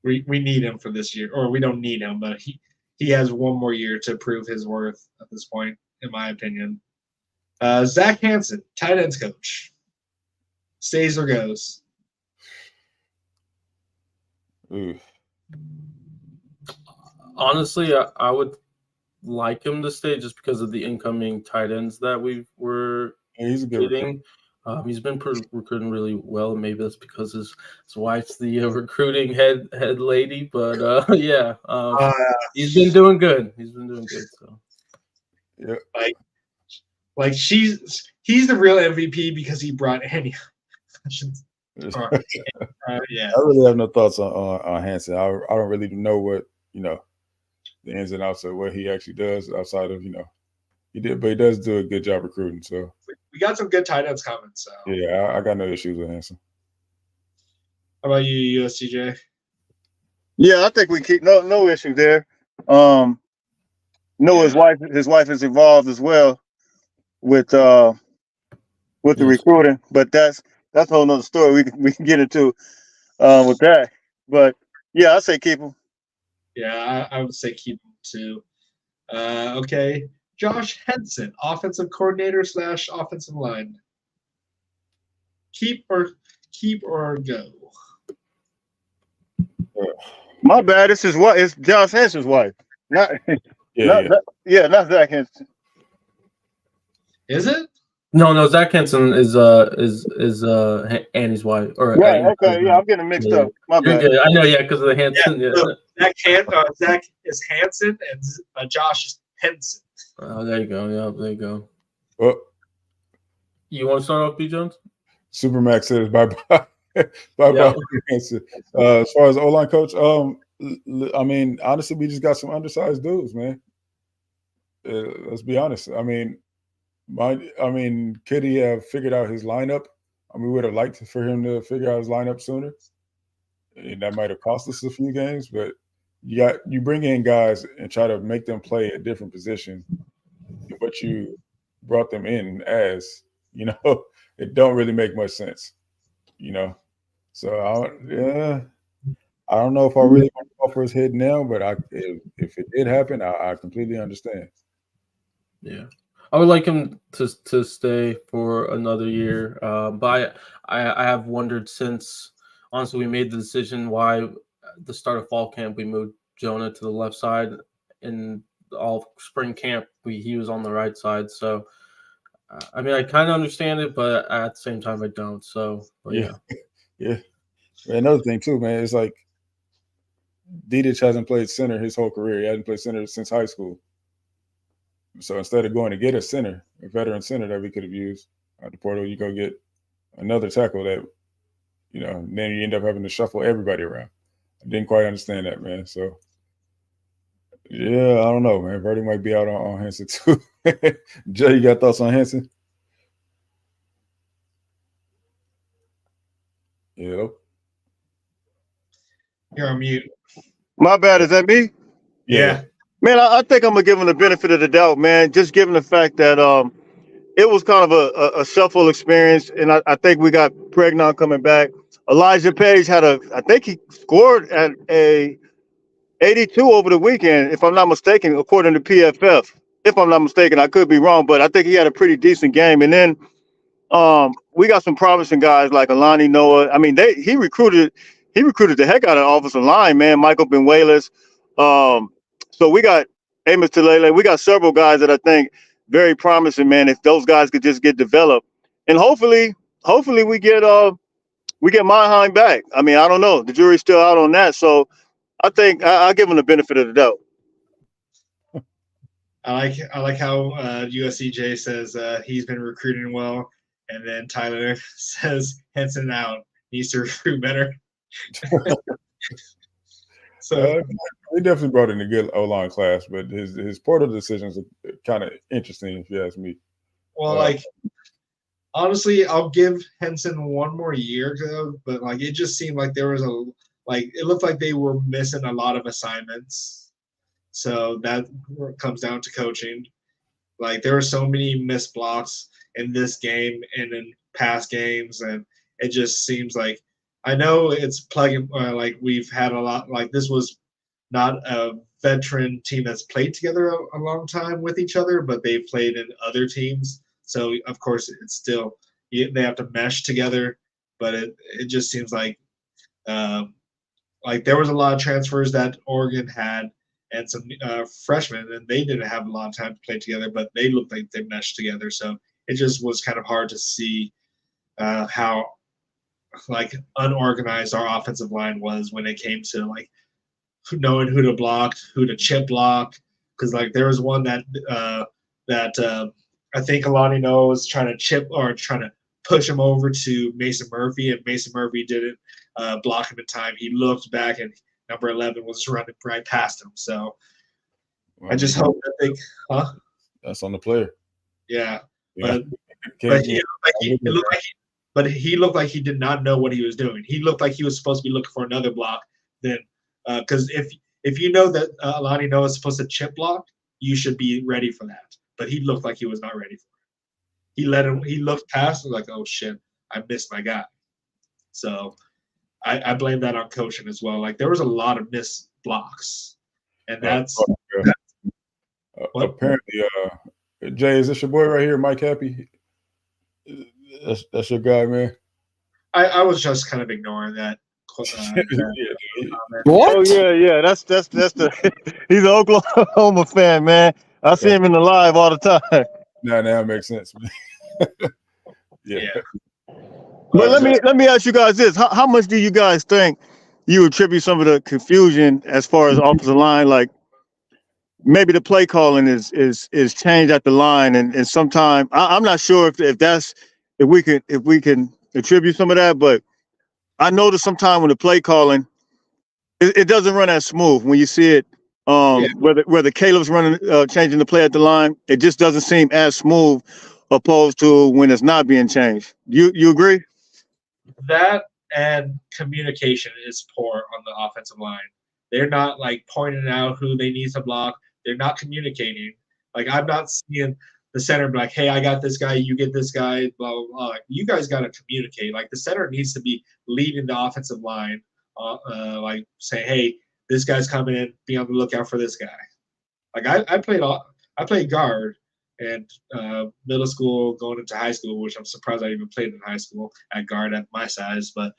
need him for this year, or we don't need him, but he has one more year to prove his worth at this point, in my opinion. Zach Hansen, tight ends coach, stays or goes? Ooh. Honestly, I would like him to stay just because of the incoming tight ends that we're He's a good getting. He's been recruiting really well. Maybe that's because his wife's the recruiting head lady. But yeah, he's been doing good. So yeah, like he's the real MVP because he brought Annie. Yeah, I really have no thoughts on Hansen. I don't really know what the ins and outs of what he actually does outside of he does do a good job recruiting. So we got some good tight ends coming. So yeah, I got no issues with Hansen. How about you, USCJ? Yeah, I think we keep no issue there. His wife has evolved as well with the recruiting, but that's a whole nother story we can get into with that. But yeah, I say keep him. Yeah, I would say keep him too. Okay, Josh Henson, offensive coordinator / offensive line. Keep or go? My bad. It's his wife. It's Josh Henson's wife. Not Zach Henson. Is it? no, Zach Hansen is Annie's wife. Or Right. Okay. Yeah, I'm getting mixed up. My bad. Good. I know. Yeah, because of the Hansen. Yeah. So Zach is Hansen and Josh is Henson. Oh, there you go. Yeah, there you go. Well, you want to start off, B. Jones? Supermax says bye. Hansen. As far as O-line coach, I mean, honestly, we just got some undersized dudes, man. Let's be honest. I mean, could he have figured out his lineup? I mean, we would have liked for him to figure out his lineup sooner. And that might have cost us a few games, but you bring in guys and try to make them play a different position. What you brought them in as, it don't really make much sense, So I don't know if I really want to go for his head now, but if it did happen, I completely understand. Yeah. I would like him to stay for another year, but I have wondered since, honestly, we made the decision why the start of fall camp we moved Jonah to the left side, and all spring camp he was on the right side. So, I mean, I kind of understand it, but at the same time, I don't. So, yeah. Another thing too, man, it's like Dedich hasn't played center his whole career. He hasn't played center since high school. So instead of going to get a veteran center that we could have used at the portal, you go get another tackle that, then you end up having to shuffle everybody around. I didn't quite understand that, man. So, yeah, I don't know, man. Verdi might be out on Hansen too. Jay, you got thoughts on Hansen? Yep. You're on mute. My bad. Is that me? Yeah. Man, I think I'm gonna give him the benefit of the doubt, man. Just given the fact that it was kind of a shuffle experience, and I think we got Pregnon coming back. Elijah Page I think he scored at a 82 over the weekend, if I'm not mistaken, according to PFF. If I'm not mistaken, I could be wrong, but I think he had a pretty decent game. And then we got some promising guys like Alani Noah. I mean, he recruited he recruited the heck out of the offensive line, man. Michael Benuelas. So we got Amos Talele. We got several guys that I think very promising, man. If those guys could just get developed, and hopefully we get Mannheim back. I mean, I don't know. The jury's still out on that. So I think I'll give him the benefit of the doubt. I like how USCJ says he's been recruiting well, and then Tyler says Henson out needs to recruit better. So he definitely brought in a good O-line class, but his portal decisions are kind of interesting, if you ask me. Well, honestly, I'll give Henson one more year, but it just seemed like there was it looked like they were missing a lot of assignments. So that comes down to coaching. There were so many missed blocks in this game and in past games, and it just seems like I know it's plugging. We've had a lot. This was not a veteran team that's played together a long time with each other, but they've played in other teams. So of course it's still they have to mesh together. But it just seems like there was a lot of transfers that Oregon had and some freshmen, and they didn't have a lot of time to play together, but they looked like they meshed together. So it just was kind of hard to see how unorganized our offensive line was when it came to knowing who to block, who to chip block. Because there was one that I think Alani Noah was trying to chip or trying to push him over to Mason Murphy, and Mason Murphy didn't block him in time. He looked back, and number 11 was running right past him. So I just hope that that's on the player. Yeah. Yeah. But he looked like he did not know what he was doing. He looked like he was supposed to be looking for another block. Then, because if you know that Alani Noah is supposed to chip block, you should be ready for that. But he looked like he was not ready for it. He looked past and oh shit, I missed my guy. So I blame that on coaching as well. There was a lot of missed blocks, and that's apparently. Jay, is this your boy right here, Mike Happy? That's your guy, man. I was just kind of ignoring that. What? Oh yeah. That's the he's an Oklahoma fan, man. I see him in the live all the time. Now it makes sense. Yeah. But let me ask you guys this: how much do you guys think you attribute some of the confusion as far as offensive line? Maybe the play calling is changed at the line, and sometimes I'm not sure if we can attribute some of that, but I notice sometimes when the play calling, it doesn't run as smooth when you see it. Whether Caleb's running changing the play at the line, it just doesn't seem as smooth opposed to when it's not being changed. You agree? That and communication is poor on the offensive line. They're not pointing out who they need to block. They're not communicating. I'm not seeing the center be hey, I got this guy, you get this guy, blah, blah, blah. You guys got to communicate. The center needs to be leading the offensive line, saying, hey, this guy's coming in, be on the lookout for this guy. I played guard in middle school going into high school, which I'm surprised I even played in high school at guard at my size. But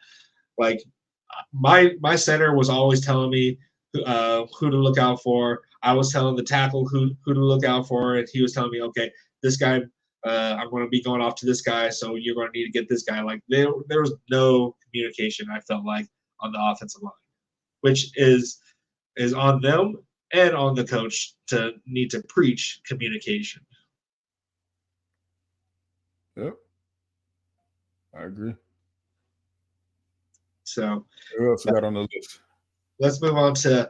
my center was always telling me who to look out for. I was telling the tackle who to look out for, and he was telling me, okay, this guy, I'm going to be going off to this guy, so you're going to need to get this guy. There was no communication, I felt on the offensive line, which is on them and on the coach to need to preach communication. Yep, I agree. So who else we got on the list? Let's move on to.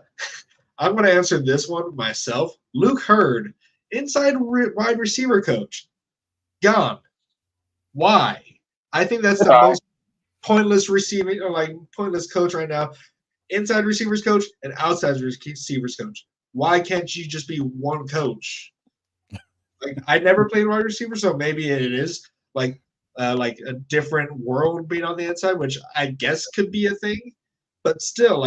I'm going to answer this one myself. Luke Hurd, inside wide receiver coach, gone. Why? I think that's the most pointless receiving or pointless coach right now. Inside receivers coach and outside receivers coach. Why can't you just be one coach? I never played wide receiver, so maybe it is a different world being on the inside, which I guess could be a thing. But still,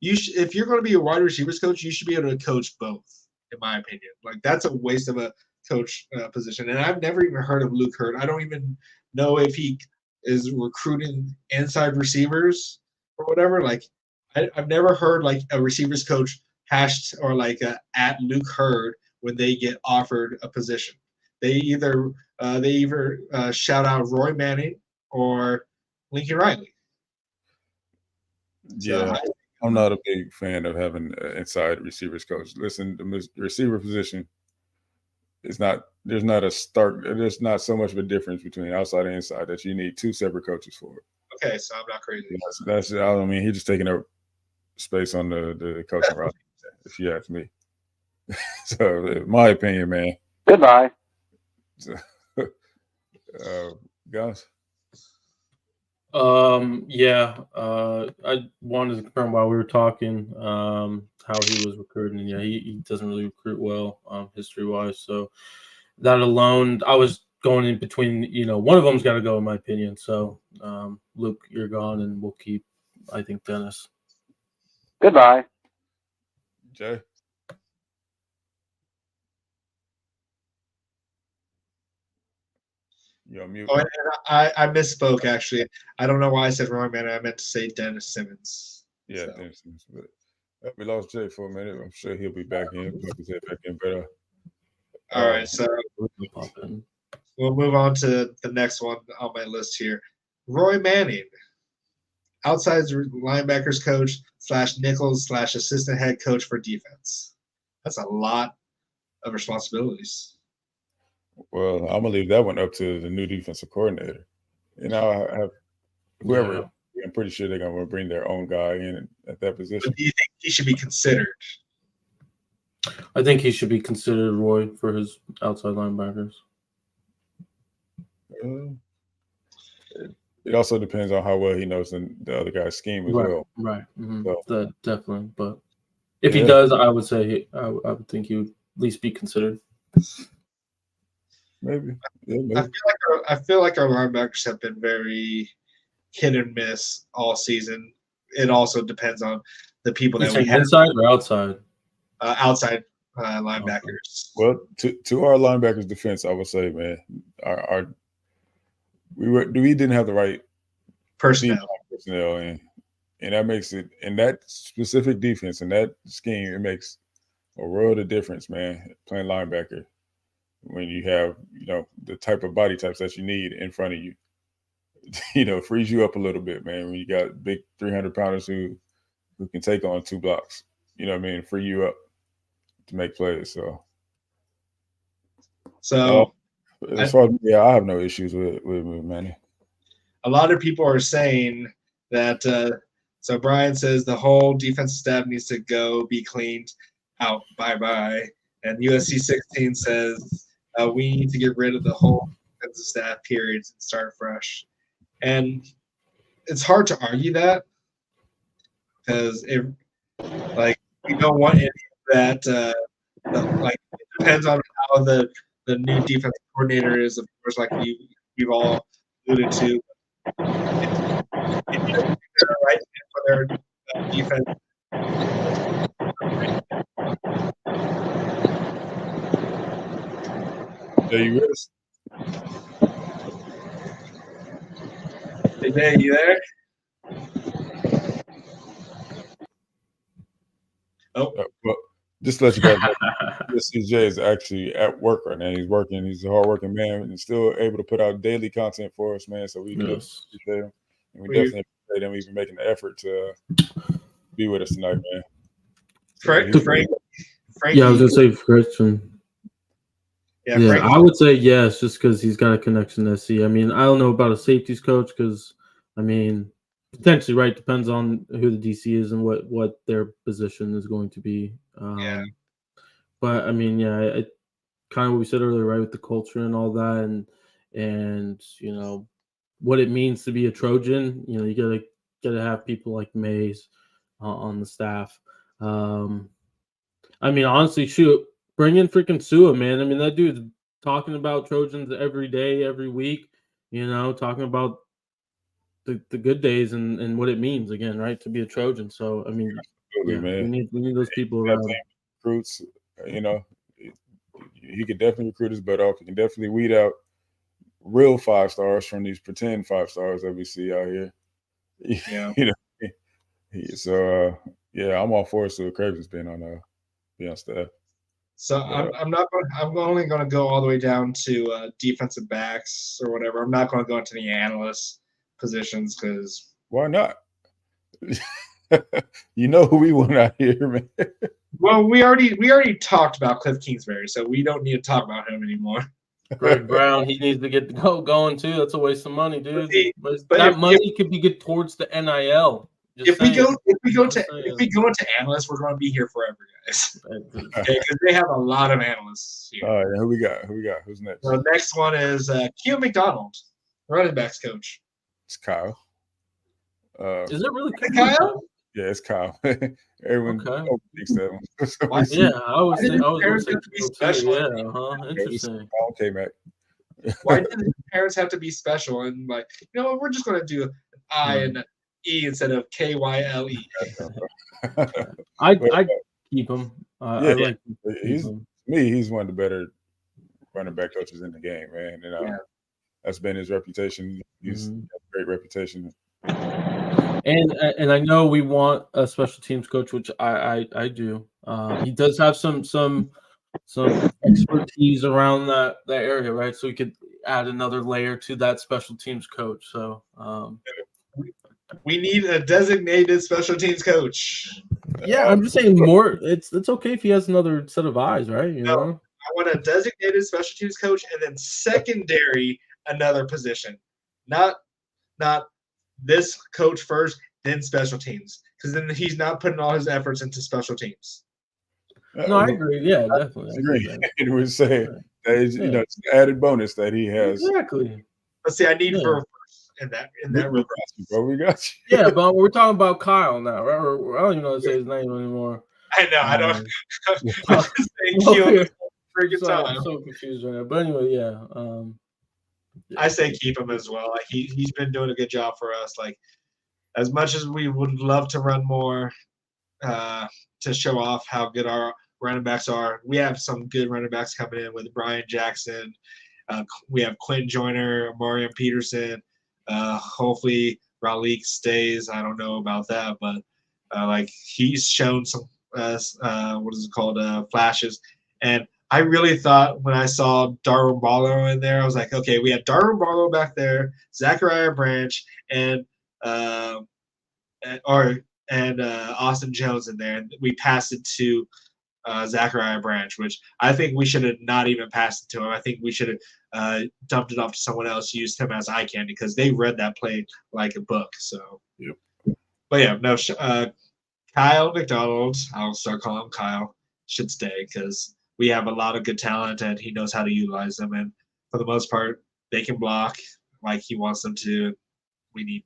if you're going to be a wide receivers coach, you should be able to coach both, in my opinion. That's a waste of a coach position. And I've never even heard of Luke Hurd. I don't even know if he is recruiting inside receivers. or whatever. Like I've never heard like a receivers coach hashed or like at Luke Hurd when they get offered a position. They either shout out Roy Manning or Lincoln Riley. Yeah, I'm not a big fan of having an inside receivers coach. Listen, the receiver position is not. There's not so much of a difference between outside and inside that you need two separate coaches for it. Okay, so I'm not crazy. That's I mean, he's just taking up space on the coaching roster, if you ask me. So, my opinion, man. Goodbye. Guys. Yeah. I wanted to confirm while we were talking how he was recruiting. And yeah, he doesn't really recruit well history wise. So that alone, I was going in between. One of them's got to go, in my opinion. So Luke, you're gone, and we'll keep, I think, Dennis. Goodbye. Jay. You're on mute. Oh, and I misspoke actually. I don't know why I said Roy Manning. I meant to say Dennis Simmons. Yeah, So. Dennis Simmons. But we lost Jay for a minute. I'm sure he'll be back in. Put his head back in better. All right, so we'll move on to the next one on my list here. Roy Manning, outside linebackers coach / Nichols / assistant head coach for defense. That's a lot of responsibilities. Well, I'm gonna leave that one up to the new defensive coordinator. I have whoever. Yeah. I'm pretty sure they're gonna bring their own guy in at that position. But do you think he should be considered? I think he should be considered, Roy, for his outside linebackers. It also depends on how well he knows the other guy's scheme as well. Right. Mm-hmm. So, definitely. But if he does, I would say I would think he would at least be considered. Maybe. Yeah, maybe. I feel like our linebackers have been very hit and miss all season. It also depends on the people that we have. Inside or outside? Outside linebackers. Well, to our linebackers' defense, I would say, man, we didn't have the right personnel, and that makes it in that specific defense and that scheme. It makes a world of difference, man. Playing linebacker when you have the type of body types that you need in front of you, frees you up a little bit, man. When you got big 300-pounders who can take on 2 blocks, free you up to make plays. So as far as I have no issues with Manny. A lot of people are saying that. So Brian says the whole defensive staff needs to go, be cleaned out. Bye. And USC 16 says we need to get rid of the whole defensive staff periods and start fresh. And it's hard to argue that because we don't want any of that. It depends on how the new defensive coordinator is, of course, like we've all alluded to. If they're right for their defense. Are you with us? Hey, Jay, you there? Oh. Well, just to let you guys know, CJ is actually at work right now. He's working. He's a hardworking man and still able to put out daily content for us, man. So we appreciate him. And we definitely appreciate him even making the effort to be with us tonight, man. Frank. Yeah, I was going to say Christian. Yeah, I would say yes, just because he's got a connection to SC. I mean, I don't know about a safeties coach because, potentially, right, depends on who the DC is and what their position is going to be. But, I kind of what we said earlier, right, with the culture and all that and what it means to be a Trojan. You gotta have people like Mays on the staff. Honestly, shoot. Bring in freaking Sua, man. That dude's talking about Trojans every day, every week, talking about the good days and what it means, again, right, to be a Trojan. So, man. We need those people around. Recruits, he could definitely recruit his butt off. He can definitely weed out real 5 stars from these pretend 5 stars that we see out here. Yeah. Yeah, I'm all for Stuart Cravens being on staff. So I'm not going. I'm only going to go all the way down to defensive backs or whatever. I'm not going to go into the analyst positions because why not? You know who we want out here, man. Well, we already talked about Cliff Kingsbury, so we don't need to talk about him anymore. Greg Brown, he needs to get going too. That's a waste of money, dude. But that money could be good towards the NIL. If we go into analysts, we're going to be here forever, guys. Okay, because they have a lot of analysts here. All right, who we got? Who's next? The next one is Q McDonald, running backs coach. It's Kyle. Is it really Kyle? Yeah, it's Kyle. Everyone thinks that one. Yeah, I was going to say special. Yeah, interesting. Okay, Mac. Why did his parents have to be special? And like, we're just going to do an I and an E instead of KYLE. I keep him. I like him. He's one of the better running back coaches in the game, man. And that's been his reputation. He's got a great reputation. And I know we want a special teams coach, which I do. He does have some expertise around that area, right? So we could add another layer to that special teams coach. So we need a designated special teams coach. Yeah, I'm just saying more. It's okay if he has another set of eyes, right? You know? I want a designated special teams coach, and then secondary another position, not this coach first, then special teams, because then he's not putting all his efforts into special teams. No, I agree. Yeah, definitely. I agree. It would say that it's an added bonus that he has. Exactly. But see, I need for in that regard. Bro, we got you. Yeah, but we're talking about Kyle now, right? I don't even know how to say his name anymore. I know. I don't. I'm just saying I'm so confused right now. But anyway, yeah. I say keep him as well. Like he's been doing a good job for us. Like as much as we would love to run more to show off how good our running backs are, we have some good running backs coming in with Brian Jackson. We have Quinn Joyner, Marion Peterson. Hopefully Raleigh stays. I don't know about that, but like he's shown some flashes. And I really thought when I saw Darwin Barlow in there, I was like, okay, we had Darwin Barlow back there, Zachariah Branch, and Austin Jones in there, and we passed it to Zachariah Branch, which I think we should have not even passed it to him. I think we should have dumped it off to someone else, used him as eye candy, because they read that play like a book. So, But yeah, no, Kyle McDonald, I'll start calling him Kyle, should stay because we have a lot of good talent and he knows how to utilize them. And for the most part, they can block like he wants them to. We need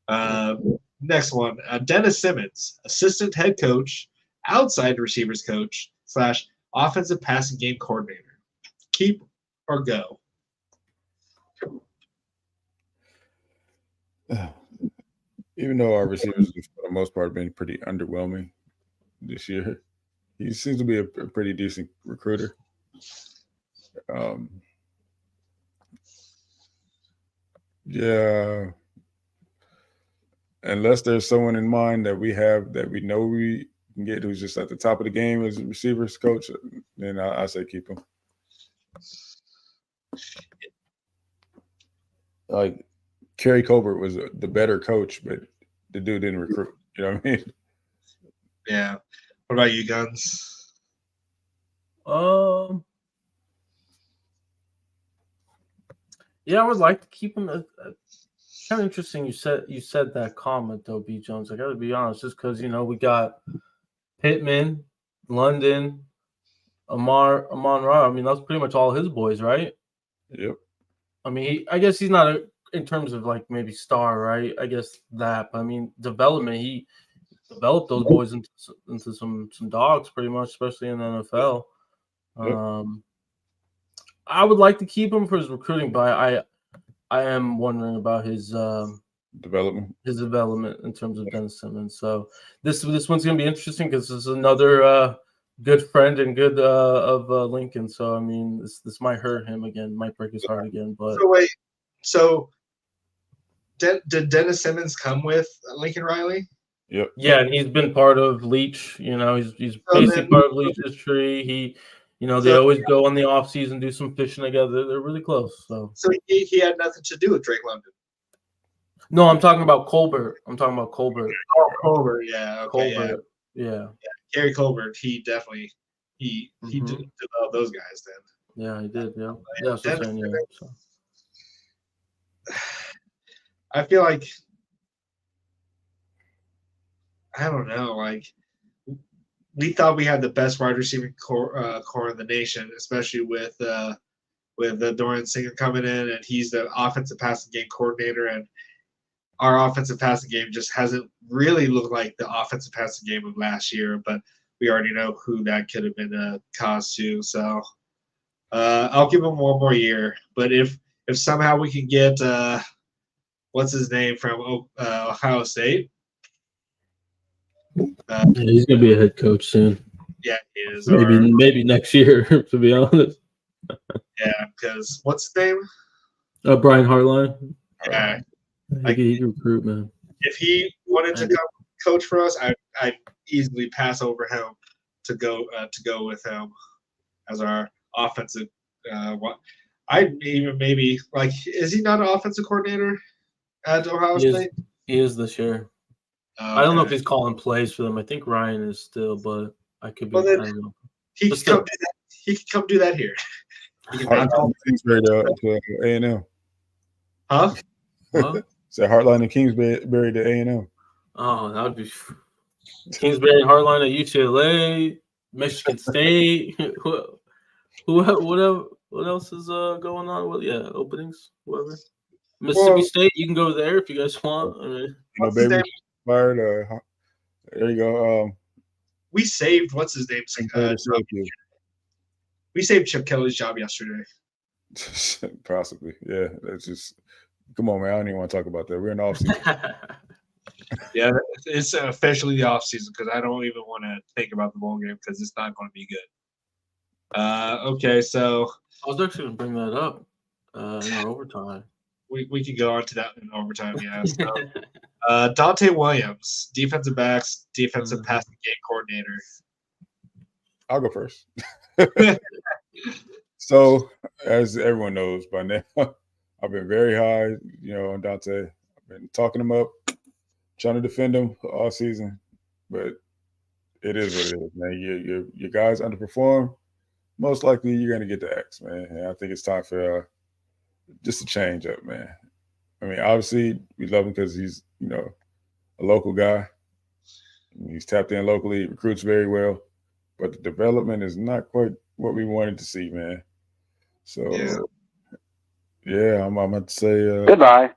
that. Next one, Dennis Simmons, assistant head coach, outside receivers coach / offensive passing game coordinator. Keep or go? Even though our receivers, for the most part, have been pretty underwhelming this year, he seems to be a pretty decent recruiter. Yeah. Unless there's someone in mind that we have that we know we can get who's just at the top of the game as a receivers coach, then I say keep him. Like Kerry Colbert was the better coach, but the dude didn't recruit. You know what I mean? Yeah. What about you, Guns? Yeah, I would like to keep him. Kind of interesting. You said that comment though, B. Jones. I got to be honest, just because we got Pittman, London, Amon-Ra. I mean, that's pretty much all his boys, right? Yep. I mean, I guess he's not in terms of like maybe star, right? I guess that, but I mean, development. He developed those boys into some dogs, pretty much, especially in the NFL. Yep. I would like to keep him for his recruiting, but I am wondering about his development. His development in terms of Dennis Simmons. So this one's gonna be interesting because this is another good friend and good of Lincoln. So I mean, this might hurt him again, might break his heart again. But so wait, so did Dennis Simmons come with Lincoln Riley? Yep. Yeah, and he's been part of Leach. He's So basically then- part of Leach's tree. They So- always go in the off season, do some fishing together. They're really close. So So he had nothing to do with Drake London. no, I'm talking about Colbert. Oh, Colbert, yeah, okay, Colbert. Yeah. Gary Colbert, he definitely he Mhm. developed those guys then. Yeah, he did. Yeah. Yeah, that's what I'm saying. Yeah. So. I feel like I don't know, like we thought we had the best wide receiving core in the nation, especially with Dorian Singer coming in, and he's the offensive passing game coordinator, and our offensive passing game just hasn't really looked like the offensive passing game of last year. But we already know who that could have been caused to. So I'll give him one more year. But if somehow we can get what's his name from Ohio State. Yeah, he's gonna be a head coach soon. Yeah, he is. Maybe next year, to be honest. Yeah, because what's his name? Brian Hartline. Yeah, He can recruit, man. if he wanted to come coach for us, I'd easily pass over him to go with him as our offensive. I'd even maybe like, is he not an offensive coordinator at Ohio State? He is this year. I don't know if he's calling plays for them. I think Ryan is still, but I could be. Well, then I don't know. He But can come do that. He can come do that here. He can not call- Kingsbury to A&M. Huh? What? Say Heartline and Kingsbury to A&M. Oh, that would be Kingsbury and Hartline at UCLA, Michigan State. What else is going on? Well, yeah, openings, whatever. Mississippi State, you can go there if you guys want. I mean, What's his baby name? fired. There you go. We saved what's his name? We saved Chip Kelly's job yesterday. Possibly, yeah. That's just come on, man. I don't even want to talk about that. We're in the off season. Yeah, it's officially the off season because I don't even want to think about the bowl game because it's not going to be good. Okay, so I was actually going to bring that up in our overtime. we could go on to that in overtime. Yeah. So, Dante Williams, defensive backs, defensive passing game coordinator. I'll go first. So, as everyone knows by now, I've been very high, on Dante. I've been talking him up, trying to defend him all season, but it is what it is, man. Your guys underperform. Most likely, you're going to get the X, man. And I think it's time for just a change up, man. I mean, obviously, we love him because he's, a local guy. He's tapped in locally, recruits very well, but the development is not quite what we wanted to see, man. So, yeah, I'm going to say Goodbye.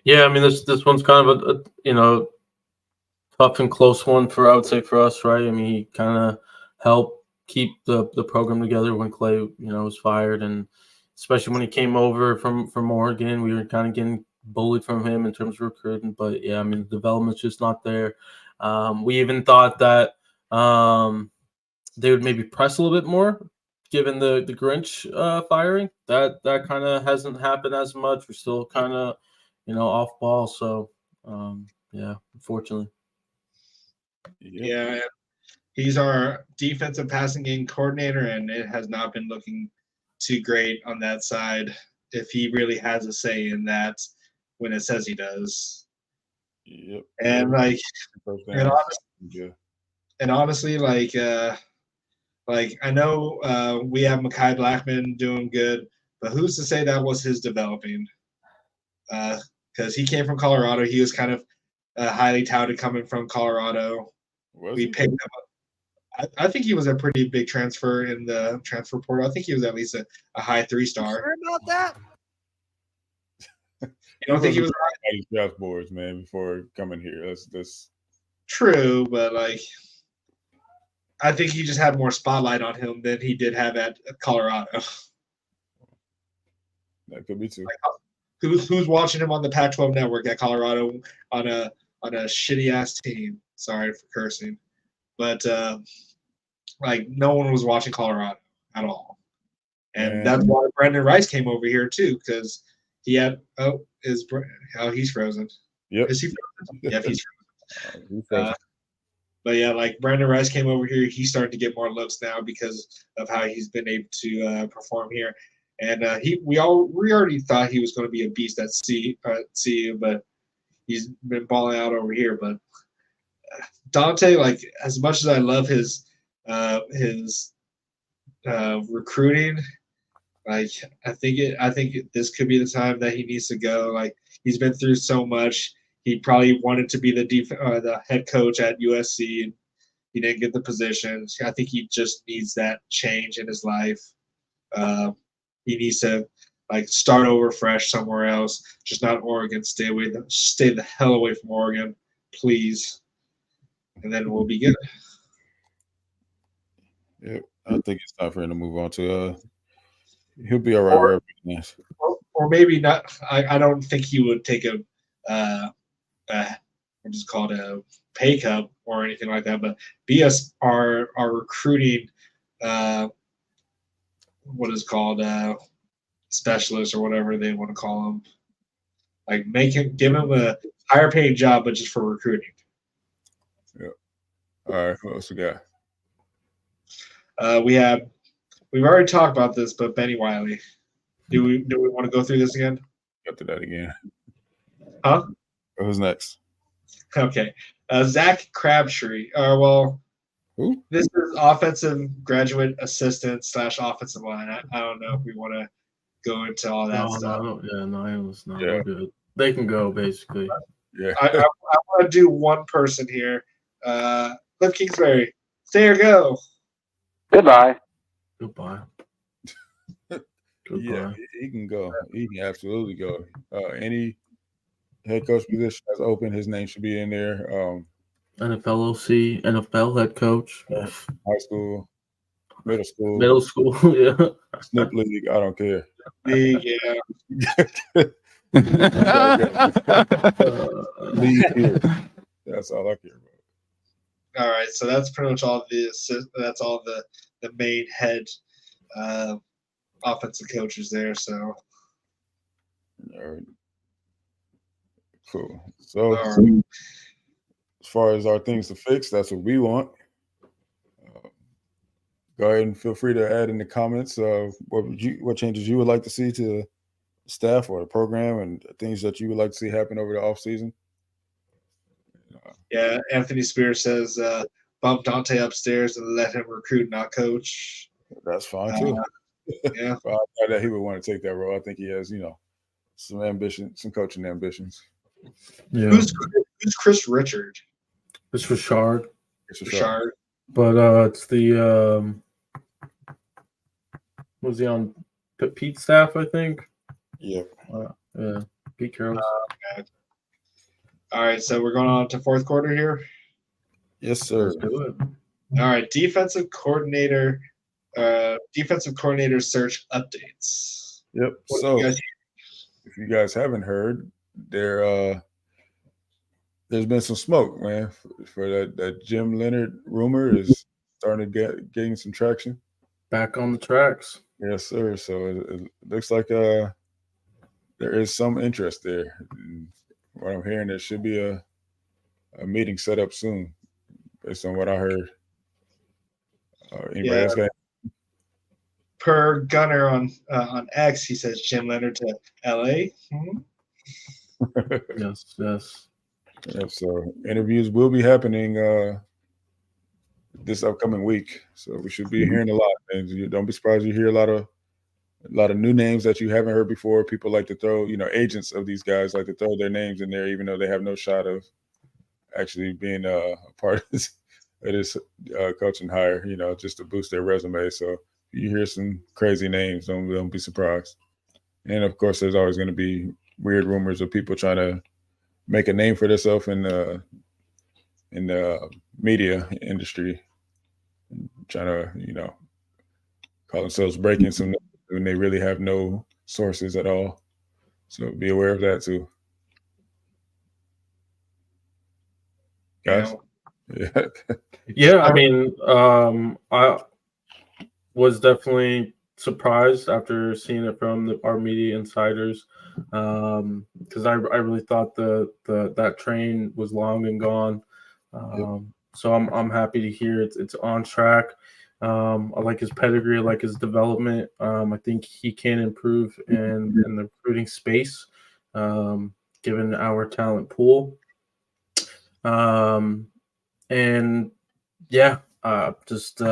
Yeah, I mean this one's kind of a tough and close one I would say for us, right? I mean, he kind of helped keep the program together when Clay, was fired, and especially when he came over from Oregon, we were kind of getting bullied from him in terms of recruiting. But yeah, I mean, the development's just not there. We even thought that they would maybe press a little bit more, given the Grinch firing. That kind of hasn't happened as much. We're still kind of off ball. So yeah, unfortunately. Yeah, he's our defensive passing game coordinator, and it has not been looking too great on that side. If he really has a say in that, when it says he does. Yep. And honestly, like I know we have Mekhi Blackman doing good, but who's to say that was his developing? Because he came from Colorado, he was kind of highly touted coming from Colorado. We picked him up. I think he was a pretty big transfer in the transfer portal. I think he was at least a high 3-star. Sure about that? You don't think he was draft boards, man, before coming here? That's true, but I think he just had more spotlight on him than he did have at Colorado. That could be too. Who's watching him on the Pac-12 network at Colorado on a shitty ass team? Sorry for cursing, but no one was watching Colorado at all. And that's why Brandon Rice came over here too, because he had he's frozen. Yep. Is he frozen? Yeah, he's frozen. He's frozen. But yeah, like Brandon Rice came over here. He's starting to get more looks now because of how he's been able to perform here. And we already thought he was going to be a beast at CU, but he's been balling out over here. But Dante, like as much as I love his recruiting, like I think this could be the time that he needs to go. Like he's been through so much. He probably wanted to be the head coach at USC, and he didn't get the position. I think he just needs that change in his life. He needs to like start over fresh somewhere else, just not Oregon. Stay the hell away from Oregon, please, and then we'll be good. Yeah, I think it's time for him to move on to. He'll be all right. Or maybe not. I don't think he would take a what is called a pay cut or anything like that, but be our recruiting what is called specialist or whatever they want to call him. Like give him a higher paying job, but just for recruiting. Yeah. All right. What else we got? We've already talked about this, but Benny Wiley. Do we want to go through this again? Go through that again. Huh? Who's next? Okay. Zach Crabtree. Who? This is offensive graduate assistant / offensive line. I don't know if we want to go into all that stuff. No, we're good. They can go, basically. Yeah. I want to do one person here. Cliff Kingsbury. Stay or go. Goodbye. Goodbye. Yeah, he can go. He can absolutely go. Any head coach position that's open, his name should be in there. NFL OC, NFL head coach. High school, middle school. Yeah. Snip league, I don't care. Yeah. League here. That's all I care about. All right, so that's pretty much all the main head offensive coaches there. So, All right. Cool. So, right. as far as our things to fix, that's what we want. Go ahead and feel free to add in the comments what changes you would like to see to the staff or the program and things that you would like to see happen over the offseason. Yeah, Anthony Spears says bump Dante upstairs and let him recruit, not coach. That's fine too. Yeah, I thought that he would want to take that role. I think he has, some ambition, some coaching ambitions. Yeah. Who's Chris Richard? It's Richard. Richard. But it's the was he on Pete's staff? I think. Yeah. Yeah. Pete Carroll. Okay. All right, so we're going on to fourth quarter here. Yes, sir. Let's do it. All right, defensive coordinator search updates. Yep. So, if you guys haven't heard, there's been some smoke, man, for that Jim Leonard rumor is starting to gain some traction. Back on the tracks. Yes, sir. So it looks like there is some interest there. And what I'm hearing, there should be a meeting set up soon, based on what I heard. Anybody else got? Per Gunner on X, he says Jim Leonard to LA. Yes. Yeah, so interviews will be happening this upcoming week. So we should be hearing a lot. And you don't be surprised you hear a lot of new names that you haven't heard before. People like to throw, agents of these guys like to throw their names in there, even though they have no shot of actually being a part of this coaching hire, just to boost their resume. So if you hear some crazy names, don't be surprised. And of course, there's always going to be weird rumors of people trying to make a name for themselves in the media industry, trying to, call themselves breaking some news when they really have no sources at all. So be aware of that too. Guys? Yeah. Yeah, I mean, I was definitely surprised after seeing it from our media insiders, because I really thought that train was long and gone. So I'm happy to hear it's on track. I like his pedigree, I like his development. I think he can improve in the recruiting space, given our talent pool. And yeah, just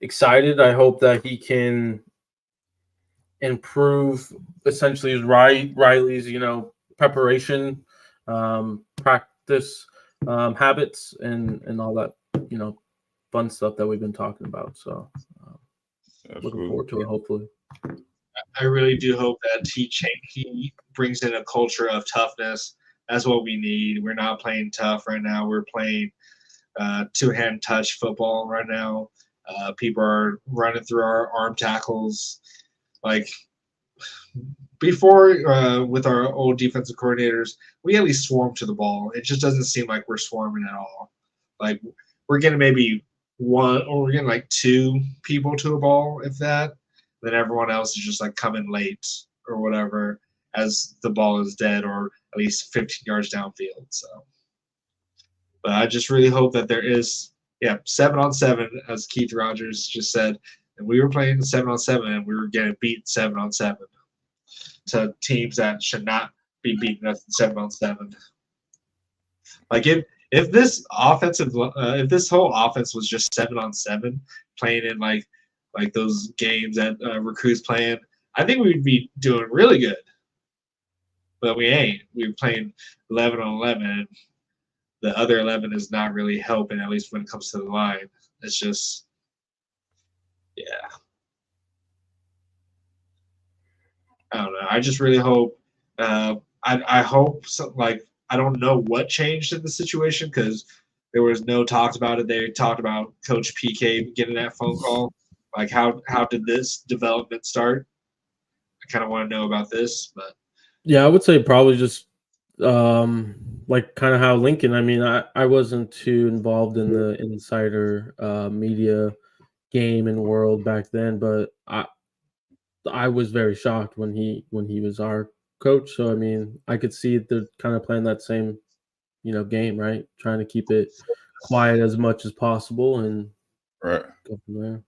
excited. I hope that he can improve essentially Riley's, preparation, practice, habits, and all that, fun stuff that we've been talking about. So looking forward to it, hopefully. I really do hope that he brings in a culture of toughness. That's what we need. We're not playing tough right now. We're playing two-hand touch football right now. People are running through our arm tackles. Like before, with our old defensive coordinators, we at least swarm to the ball. It just doesn't seem like we're swarming at all. Like we're getting maybe one, or we're getting like two people to a ball, if that. Then everyone else is just like coming late or whatever as the ball is dead or at least 15 yards downfield. So, but I just really hope that there is, 7-on-7, as Keith Rogers just said, and we were playing 7-on-7 and we were getting beat 7-on-7 to teams that should not be beating us in 7-on-7. Like if this whole offense was just 7-on-7, playing in like those games that recruits playing, I think we'd be doing really good. But we ain't. We're playing 11-on-11. And the other 11 is not really helping, at least when it comes to the line. It's just, I don't know. I just really hope. I hope I don't know what changed in the situation because there was no talks about it. They talked about Coach PK getting that phone call. Like how did this development start? I kind of want to know about this, but yeah, I would say probably just like kind of how Lincoln. I mean, I wasn't too involved in the insider media game and world back then, but I was very shocked when he was our coach. So I mean, I could see they're kind of playing that same game, right? Trying to keep it quiet as much as possible and Right. go from there.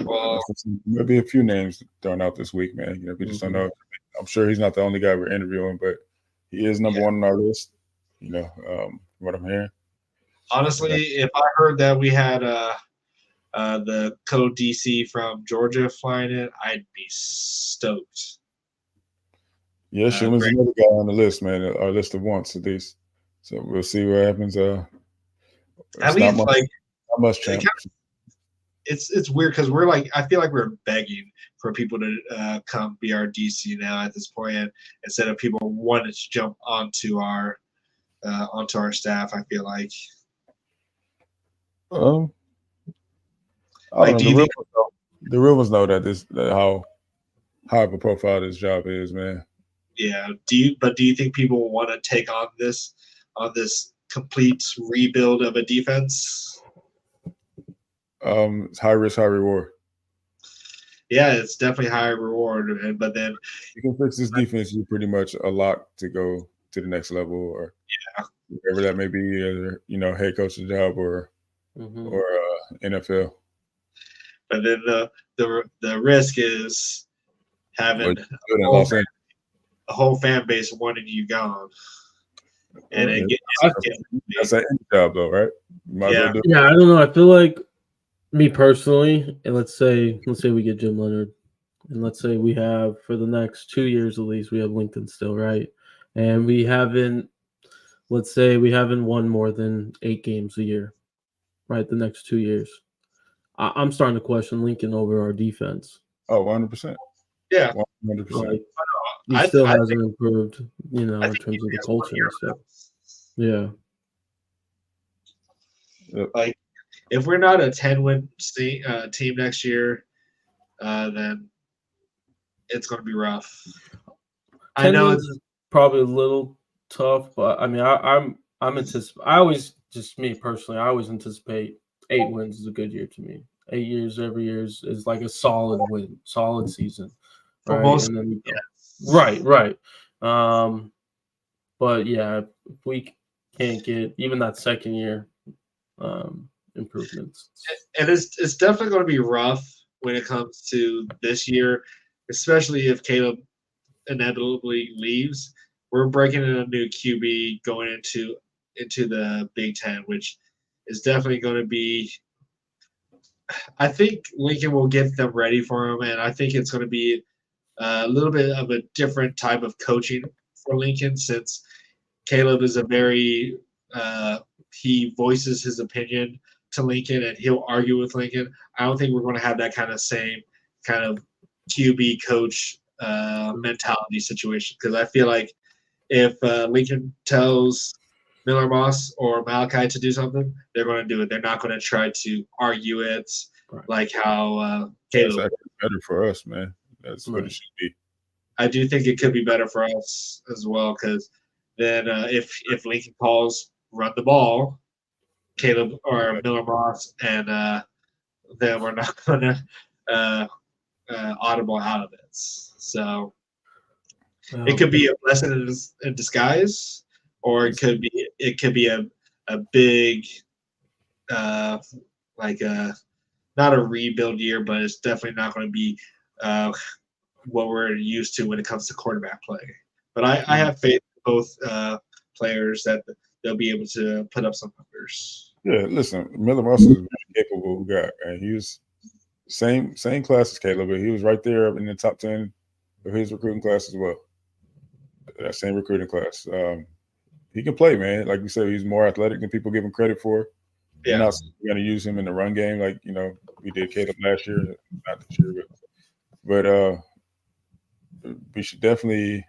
Well, maybe a few names thrown out this week, man. We just don't know. I'm sure he's not the only guy we're interviewing, but he is number one on our list. What I'm hearing. Honestly, if I heard that we had the co-DC from Georgia flying in, I'd be stoked. Yeah, Schuman's another guy on the list, man. Our list of wants at least. So we'll see what happens. At least not much chance. It's weird because we're like, I feel like we're begging for people to come be our DC now at this point, instead of people wanting to jump onto our staff. I feel like. I don't know. The real ones know that how high of a profile this job is, man. Yeah. Do you think people want to take on this complete rebuild of a defense? It's high risk, high reward. Yeah, it's definitely high reward, but then you can fix this defense. You pretty much a lock to go to the next level, or whatever that may be, either head coach's job or NFL. But then the risk is having a whole fan base wanting you gone, and that's an end job, though, right? I don't know. I feel like me personally, and let's say we get Jim Leonard, and let's say we have for the next 2 years at least, we have Lincoln still, right? And we haven't won more than 8 games a year, right? The next 2 years. I'm starting to question Lincoln over our defense. Oh, 100%. Yeah. 100%. He still hasn't improved, in terms of the culture and stuff. Yeah. Like, if we're not a 10-win team next year, then it's going to be rough. I know it's probably a little tough, but I mean, I'm anticipating. I always, just me personally, I always anticipate 8 wins is a good year to me. 8 years every year is like a solid win, solid season, For right? most, And then yeah. right. But yeah, if we can't get even that second year improvements. And it's definitely going to be rough when it comes to this year, especially if Caleb inevitably leaves. We're breaking in a new QB going into the Big Ten, which is definitely going to be. I think Lincoln will get them ready for him, and I think it's going to be a little bit of a different type of coaching for Lincoln since Caleb is a very he voices his opinion to Lincoln and he'll argue with Lincoln. I don't think we're going to have that kind of same kind of QB coach mentality situation because I feel like if Lincoln tells Miller Moss or Malachi to do something, they're going to do it. They're not going to try to argue it like how That's Caleb. actually better for us, man. That's what it should be. I do think it could be better for us as well because then if Lincoln calls run the ball, Caleb or Miller Moss, and then we're not going to audible out of it. So it could be a blessing in disguise, or it could be a big like not a rebuild year, but it's definitely not going to be what we're used to when it comes to quarterback play. But I have faith in both players that they'll be able to put up some numbers. Yeah, listen, Miller Moss is a very capable guy, and he was same class as Caleb, but he was right there in the top 10 of his recruiting class as well. That same recruiting class. He can play, man. Like you said, he's more athletic than people give him credit for. Yeah. We're not going to use him in the run game like, we did Caleb last year, not this year. But we should definitely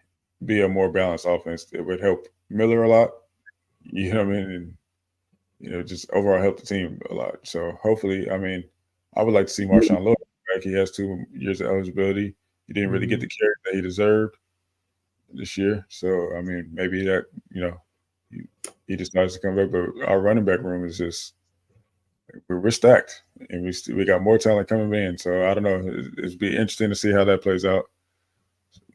be a more balanced offense. It would help Miller a lot. You know what I mean? And, just overall help the team a lot. So hopefully, I would like to see Marshawn Lloyd back. He has 2 years of eligibility. He didn't really get the carry that he deserved this year. So, maybe that, he decides to come back. But our running back room is just we're stacked, and we got more talent coming in. So I don't know. It'd be interesting to see how that plays out.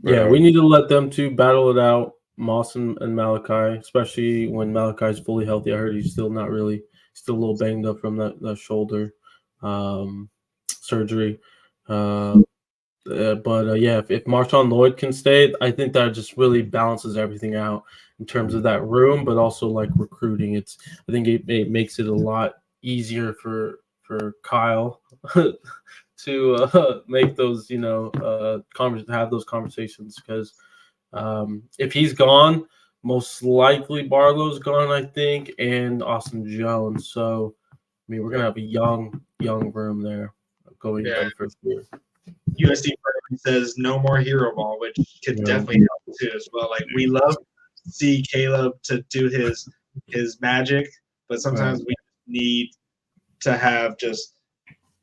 But, we need to let them two battle it out, Moss and Malachi, especially when Malachi's fully healthy. I heard he's still not really, still a little banged up from that shoulder surgery. If Marshawn Lloyd can stay, I think that just really balances everything out in terms of that room, but also like recruiting. I think it makes it a lot easier for Kyle to make those, have those conversations because if he's gone, most likely Barlow's gone, I think, and Austin Jones. So, we're gonna have a young room there going into the first year. USD says no more hero ball, which could definitely help too as well. Like we love to see Caleb to do his magic, but sometimes we need to have just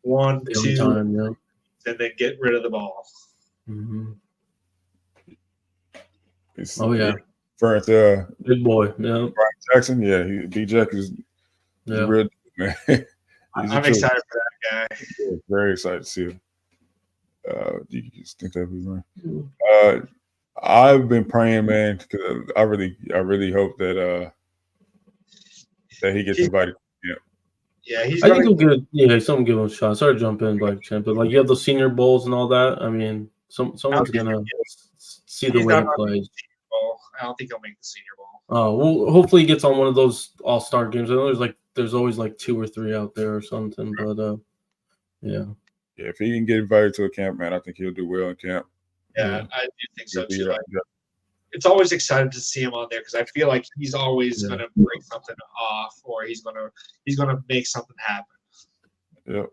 1, 2, time, and then get rid of the ball. Mm-hmm. Referring to good boy, Brian Jackson, B-Jack is real man. I'm excited for that guy. Very excited to see him. Do you just think that'd be right? I've been praying, man, because I really hope that he gets invited. Yeah, I think he'll get. Yeah, someone give him a shot. Sorry to jump in, like champ, but you have those senior bowls and all that. Someone's gonna see the way he plays. I don't think he'll make the Senior Bowl. Oh well, hopefully he gets on one of those all-star games. I know there's always 2 or 3 out there or something, but yeah. Yeah, if he can get invited to a camp, man, I think he'll do well in camp. Yeah, I do think so too. It's always exciting to see him on there because I feel like he's always going to break something off or he's going to make something happen. Yep.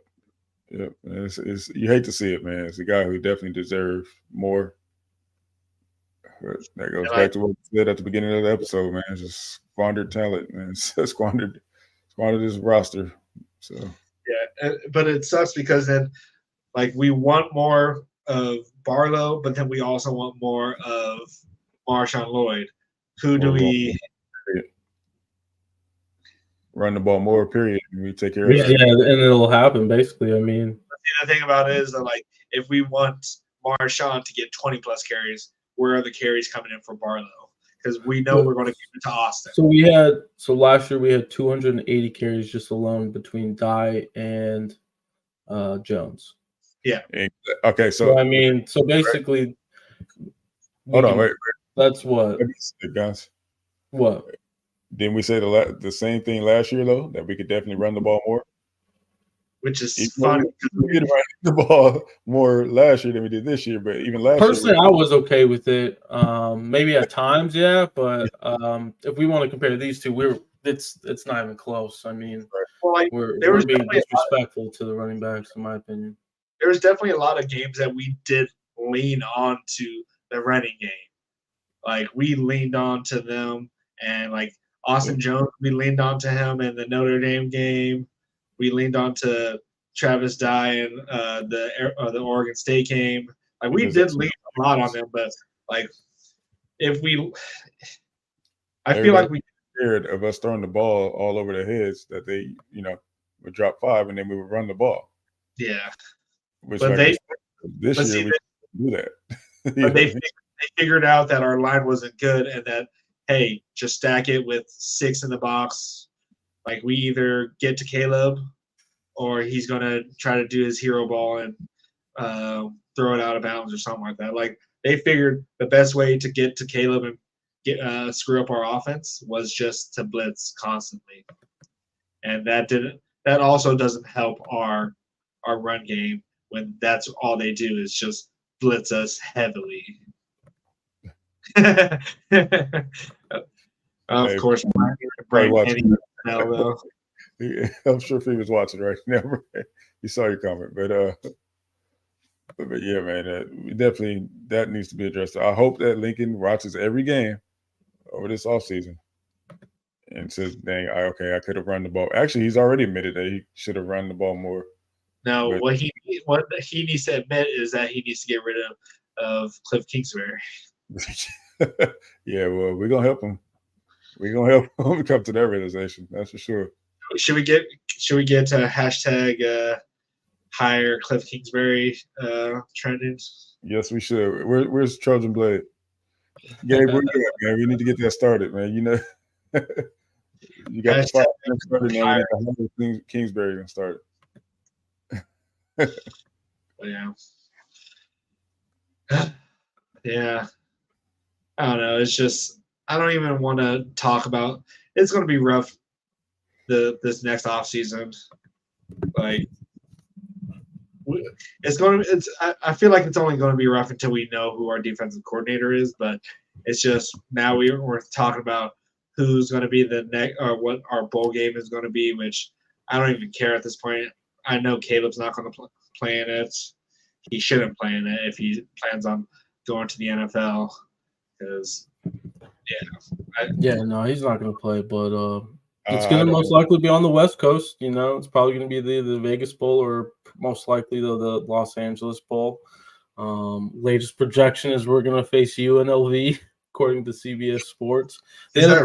It's you hate to see it, man. It's a guy who definitely deserves more. That goes back to what we said at the beginning of the episode, man. It's just squandered talent, man. It's squandered his roster. So yeah, but it sucks because then we want more of Barlow, but then we also want more of Marshawn Lloyd. Who do we? run the ball more. Period. And we take care of Yeah, that. and it'll happen basically. I mean, The thing about it is that, like, if we want Marshawn to get 20 plus carries, where are the carries coming in for Barlow? Because we know we're going to give it to Austin. So last year we had 280 carries just alone between Dye and Jones. Yeah. Okay. So I mean, so basically, hold on. Wait. That's what. Guys. What? Didn't we say the same thing last year though, that we could definitely run the ball more? Which is funny. We could run the ball more last year than we did this year, but even last Personally, year, I was okay with it. Maybe at times, yeah, but if we want to compare these two, it's not even close. I mean, well, like, we're was being disrespectful to the running backs, in my opinion. There was definitely a lot of games that we did lean on to the running game. Like, we leaned on to them, and like Austin Jones, we leaned on to him in the Notre Dame game. We leaned on to Travis Dye in the Oregon State game. Like, we did lean a lot on them, but like, I feel like we scared of us throwing the ball all over their heads that they, would drop 5 and then we would run the ball. Yeah, Which but this year we do that. But they figured out that our line wasn't good, and that, hey, just stack it with 6 in the box. Like, we either get to Caleb, or he's gonna try to do his hero ball and throw it out of bounds or something like that. Like, they figured the best way to get to Caleb and get screw up our offense was just to blitz constantly, and that also doesn't help our run game when that's all they do is just blitz us heavily. Of course, I'm sure he was watching right now. You saw your comment, but yeah, man, definitely that needs to be addressed. I hope that Lincoln watches every game over this offseason and says, "Dang, I could have run the ball." Actually, he's already admitted that he should have run the ball more. No, what he needs to admit is that he needs to get rid of Cliff Kingsbury. Yeah, well, we're gonna help him. We're gonna help him come to that realization. That's for sure. Should we get to hashtag hire Cliff Kingsbury trending? Yes, we should. Where's Trojan Blade? Gabe, where you at, man? We need to get that started, man. You got the spot started now. We need to have Kingsbury started. Yeah. I don't know. It's just, I don't even want to talk about. It's going to be rough. This next off season, like, I feel like it's only going to be rough until we know who our defensive coordinator is. But it's just now we're talking about who's going to be the next, or what our bowl game is going to be, which I don't even care at this point. I know Caleb's not going to play in it. He shouldn't play in it if he plans on going to the NFL. Because, no, he's not going to play. But it's going to most likely be on the West Coast. It's probably going to be the Vegas Bowl, or most likely the Los Angeles Bowl. Latest projection is we're going to face UNLV, according to CBS Sports. They had a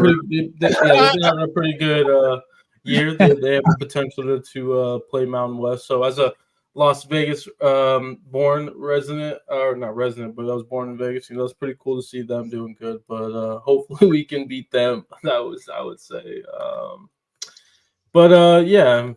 pretty good year. They have the potential to play Mountain West. So as a Las Vegas born resident, or not resident, but I was born in Vegas. It's pretty cool to see them doing good. But hopefully we can beat them. I would say. Yeah,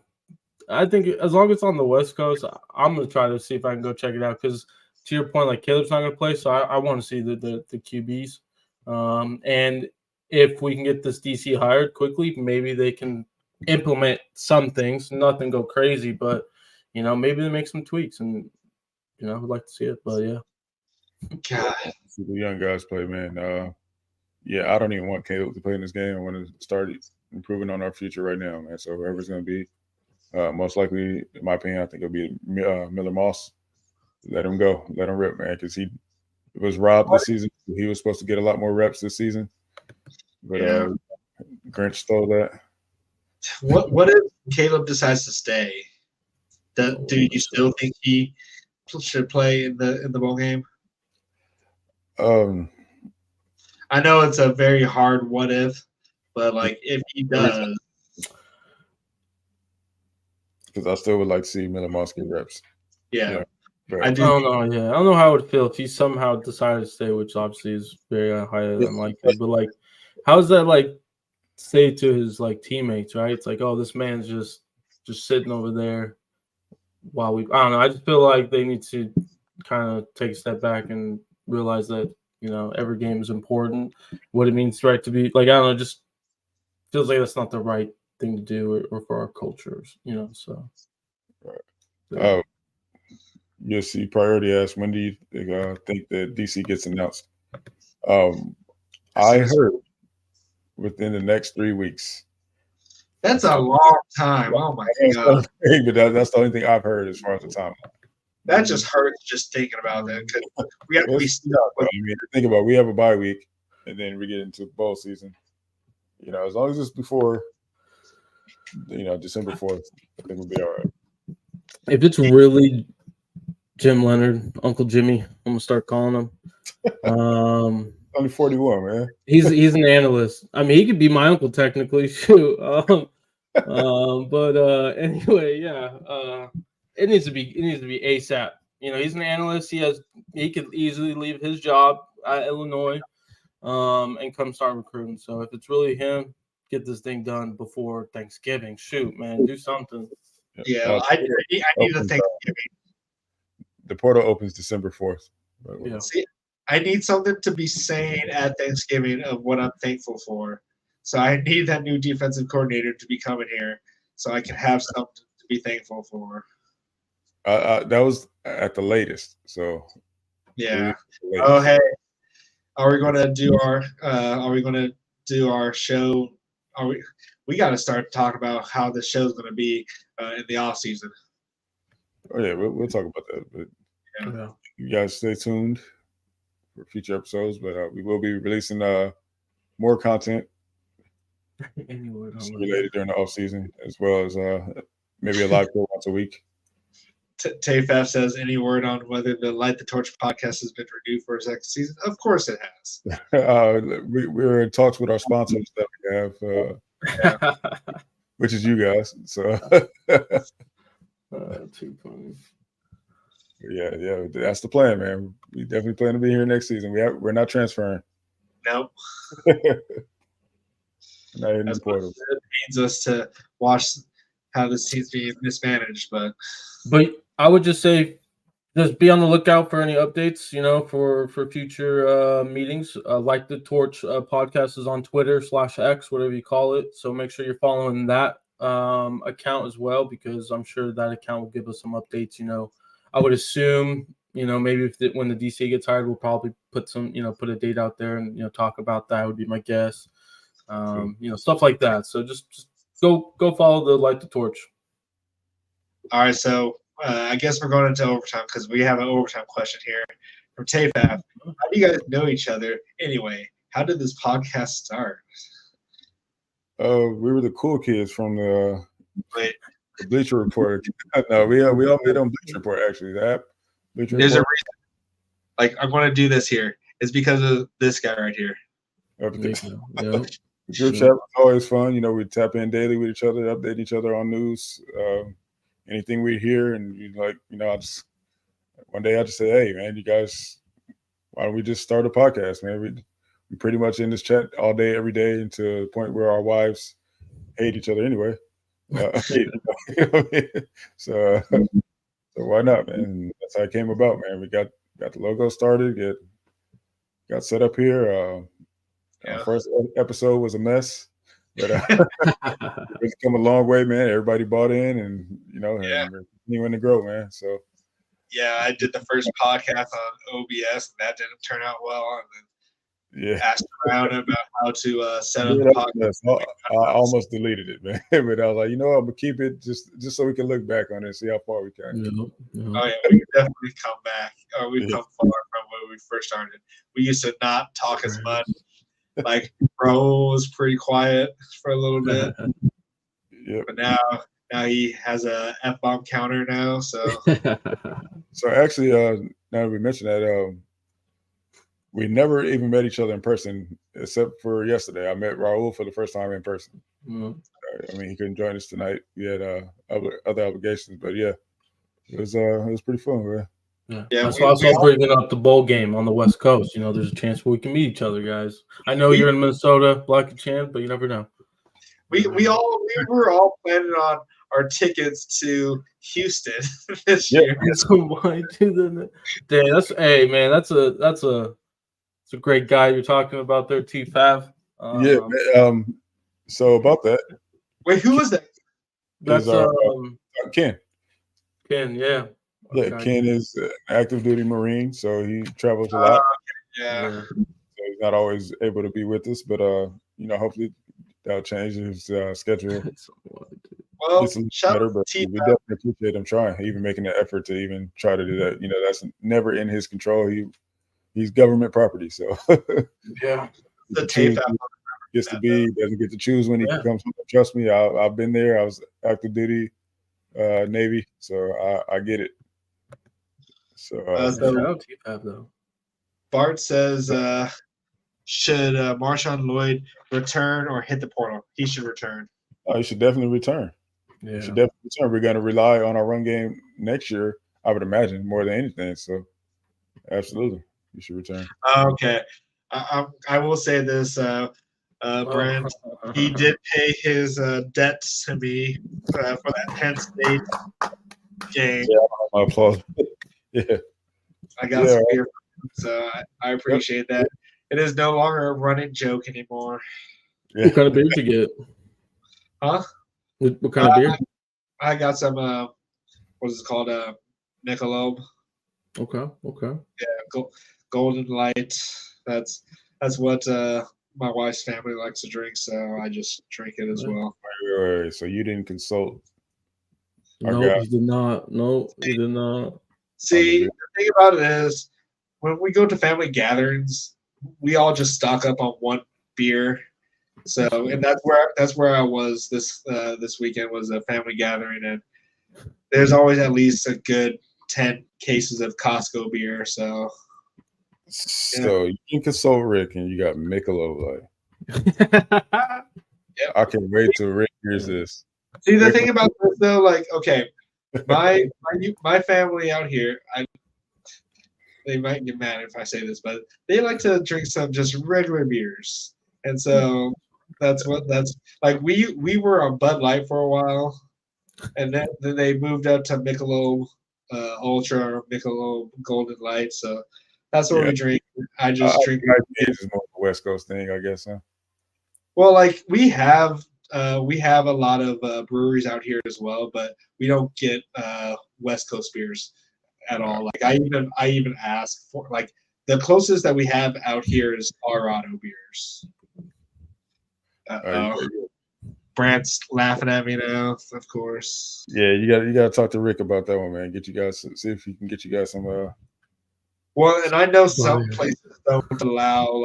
I think as long as it's on the West Coast, I'm gonna try to see if I can go check it out. Because to your point, like, Caleb's not gonna play, so I want to see the QBs. And if we can get this DC hired quickly, maybe they can implement some things. Nothing go crazy, but maybe they make some tweaks, and I'd like to see it. But yeah, God, see the young guys play, man. I don't even want Caleb to play in this game. I want to start improving on our future right now, man. So whoever's going to be, most likely, in my opinion, I think it'll be Miller Moss. Let him go, let him rip, man, because he was robbed this season. He was supposed to get a lot more reps this season, but Grinch stole that. What if Caleb decides to stay? Do you still think he should play in the bowl game? I know it's a very hard what if, but like, if he does, because I still would like to see Miller Moss get reps. Yeah, but I I do. don't know. Yeah, I don't know how I would feel if he somehow decided to stay, which obviously is very highly unlikely. But like, how does that like say to his like teammates? Right? It's like, oh, this man's just sitting over there while we. I don't know. I just feel like they need to kind of take a step back and realize that every game is important. What it means, right, to be like, I don't know, just feels like that's not the right thing to do or for our cultures. So. Right. USC priority asked, when do you think that DC gets announced? I heard within the next 3 weeks. That's a long time. Oh my god! But that's the only thing I've heard as far as the time. That just hurts just thinking about that because we have to be. I mean, think about it, we have a bye week, and then we get into bowl season. As long as it's before, December 4th, I think we'll be all right. If it's really Jim Leonard, Uncle Jimmy, I'm gonna start calling him. Only 41, man. He's an analyst. I mean, he could be my uncle technically. Shoot. But anyway, yeah. It needs to be ASAP. He's an analyst. He could easily leave his job at Illinois, and come start recruiting. So if it's really him, get this thing done before Thanksgiving. Shoot, man, do something. Yeah, I need to Thanksgiving. The portal opens December 4th. Yeah. See, I need something to be saying at Thanksgiving of what I'm thankful for. So I need that new defensive coordinator to be coming here so I can have something to be thankful for. That was at the latest. So yeah. Oh hey, are we going to do our show? We got to start talking about how the show's going to be in the off season. Oh yeah, we'll talk about that. But you guys stay tuned for future episodes. But we will be releasing more content related during the off season, as well as maybe a live show once a week. Tayfaf says, any word on whether the Light the Torch podcast has been renewed for a second season? Of course it has. We're in talks with our sponsors that we have, which is you guys. So too funny. Yeah, that's the plan, man. We definitely plan to be here next season. We're not transferring. Nope. Not in That's the portal. It needs us to watch how this team's being mismanaged, but I would just say, just be on the lookout for any updates. For future meetings. Like the Torch podcast is on Twitter /X, whatever you call it. So make sure you're following that account as well, because I'm sure that account will give us some updates. I would assume, maybe when the DC gets hired, we'll probably put a date out there and talk about that would be my guess. Stuff like that. So just go follow the Light the Torch. All right, so I guess we're going into overtime because we have an overtime question here from Tayfaf. How do you guys know each other? Anyway, how did this podcast start? We were the cool kids from the Bleacher Report. No, we all met on Bleacher Report, actually. The app. There's a reason. Like, I'm going to do this here. It's because of this guy right here. The group chat was always fun. We tap in daily with each other, update each other on news, anything we hear, and one day I just say, hey man, you guys, why don't we just start a podcast, man? We pretty much in this chat all day, every day, and to the point where our wives hate each other anyway. So why not, man? And that's how it came about, man. We got the logo started, got set up here. Our first episode was a mess, but it's come a long way, man. Everybody bought in, and and we're continuing to grow, man. So I did the first podcast on OBS, and that didn't turn out well. And then asked around about how to set up a podcast. I almost deleted it, man. But I was like, I'm gonna keep it just so we can look back on it and see how far we can. Oh yeah, we definitely come back. We've come far from when we first started. We used to not talk as much. Like, bro was pretty quiet for a little bit. But now he has a F-bomb counter now. So actually, now that we mentioned that, we never even met each other in person except for yesterday. I met Raul for the first time in person. I mean, he couldn't join us tonight. We had other obligations, but yeah, it was pretty fun, man. Yeah, that's why I was bringing up the bowl game on the West Coast. You know, there's a chance where we can meet each other, guys. I know you're in Minnesota, Black and Chan, but you never know. We were all planning on our tickets to Houston this year. So why do that? Damn, that's a great guy you're talking about there, T5. So about that. Wait, who was that? That's Ken. Ken, yeah. Yeah, Okay. Ken is an active duty Marine, so he travels a lot. Yeah. So he's not always able to be with us, but hopefully that'll change his schedule. Well, It's a little better, but we definitely appreciate him trying, even making the effort to even try to do that. That's never in his control. He's government property, so yeah. The tape gets to be doesn't get to choose when he comes home. Trust me, I've been there. I was active duty Navy, so I get it. So Bart says, should Marshawn Lloyd return or hit the portal? He should return. Oh, he should definitely return. Yeah. He should definitely return. We're going to rely on our run game next year, I would imagine, more than anything. So, absolutely, he should return. Okay. I will say this, Brent. He did pay his debts to me for that Penn State game. Yeah, my applause. Yeah. I got some beer, so I appreciate that. It is no longer a running joke anymore. Yeah. What kind of beer did you get? Huh? What kind of beer? I got some. What is it called? Michelob. Okay. Yeah, Golden Light. That's what my wife's family likes to drink, so I just drink it as well. Right. So you didn't consult? No, he did not. No, he did not. See, the thing about it is, when we go to family gatherings, we all just stock up on one beer. So, and that's where I was this weekend, was a family gathering, and there's always at least a good 10 cases of Costco beer. So you can consult Rick, and you got Michelob. I can wait till Rick hears this. See, the thing about this though, okay, my family out here, they might get mad if I say this, but they like to drink some just regular beers, and so that's like we were on Bud Light for a while, and then they moved up to Michelob Ultra or Michelob Golden Light, so that's what we drink. I just drink. It's more of a West Coast thing, I guess, huh? Well, we have a lot of breweries out here as well, but we don't get West Coast beers at all. I even ask for the closest that we have out here is Colorado beers. Brant's laughing at me now, of course. Yeah, you got to talk to Rick about that one, man. Get you guys, see if he can get you guys some. Well, and I know some places don't allow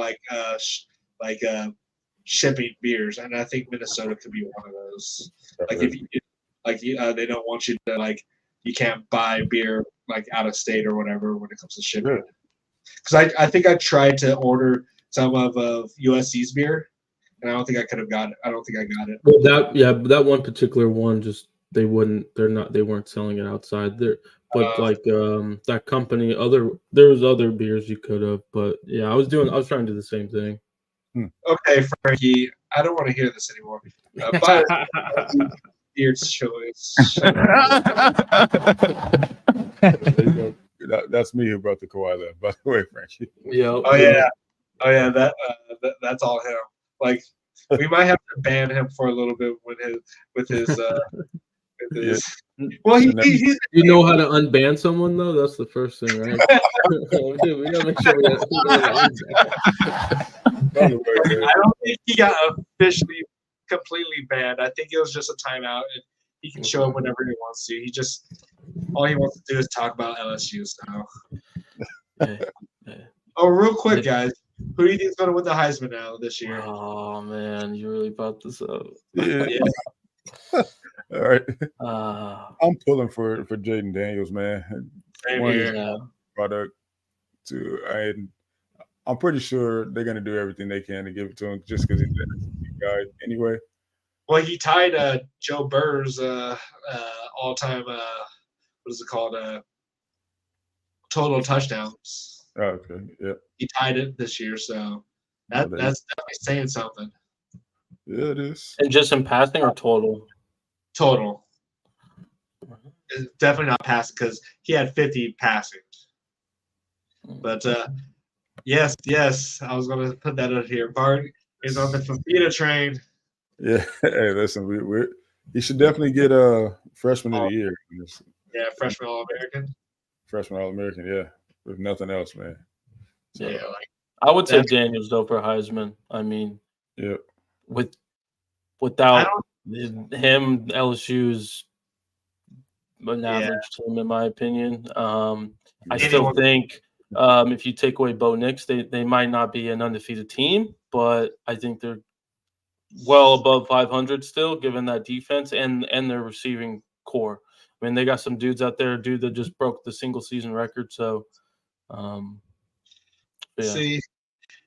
shipping beers, and I think Minnesota could be one of those. They don't want you to you can't buy beer out of state or whatever when it comes to shipping. Because I think I tried to order some of USC's beer, and I don't think I could have got it. I don't think I got it. Well, that one particular one, just they weren't selling it outside there. But that company, there was other beers you could have, but yeah, I was trying to do the same thing. Okay, Frankie, I don't want to hear this anymore. But beer choice. That's me who brought the Kawhi left, by the way, Frankie. Yeah. Oh yeah. That's all him. We might have to ban him for a little bit with his. Well, he's you know how to unban someone though. That's the first thing, right? We gotta make sure I don't think he got officially completely banned. I think it was just a timeout, and he can show up whenever he wants to. All he wants to do is talk about LSU. So, oh, real quick, guys, who do you think is going to win the Heisman now this year? Oh man, you really brought this up. Yeah. All right. I'm pulling for Jaden Daniels, man. Product to I'm pretty sure they're gonna do everything they can to give it to him just because he's a guy anyway. Well, he tied Joe Burr's all-time what is it called? Total touchdowns. Oh, okay. Yeah. He tied it this year, so that's definitely saying something. Yeah, it is. And just in passing or total? Total. It's definitely not passing because he had 50 passing. But yes, I was going to put that out here. Bart is on the Fafita train. Yeah. Hey, listen, we he should definitely get a freshman of the year. Yeah, freshman All-American. Freshman All-American, yeah. If nothing else, man. So, Yeah, like I would say Daniels though for Heisman. I mean, yeah. Without him, LSU's an average team in my opinion. I still think if you take away Bo Nix, they might not be an undefeated team, but I think they're well above 500 still, given that defense and their receiving core. I mean, they got some dudes out there, that just broke the single season record. So, yeah.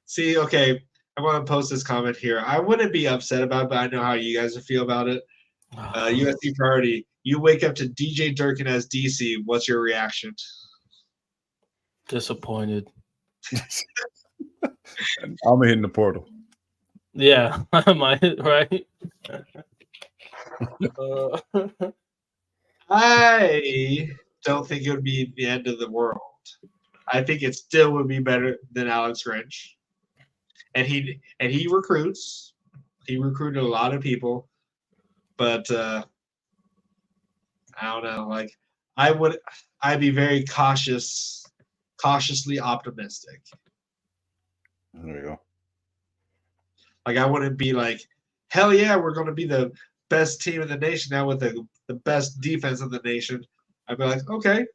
See, okay. I want to post this comment here. I wouldn't be upset about it, but I know how you guys would feel about it. USC priority. You wake up to DJ Durkin as DC. What's your reaction? Disappointed. I'm hitting the portal. Yeah, right? I don't think it would be the end of the world. I think it still would be better than Alex Grinch. And he recruits. He recruited a lot of people. But I don't know. Like I'd be very cautiously optimistic. There you go. Like I wouldn't be like, hell yeah, we're going to be the best team in the nation now with the best defense in the nation. I'd be like, okay,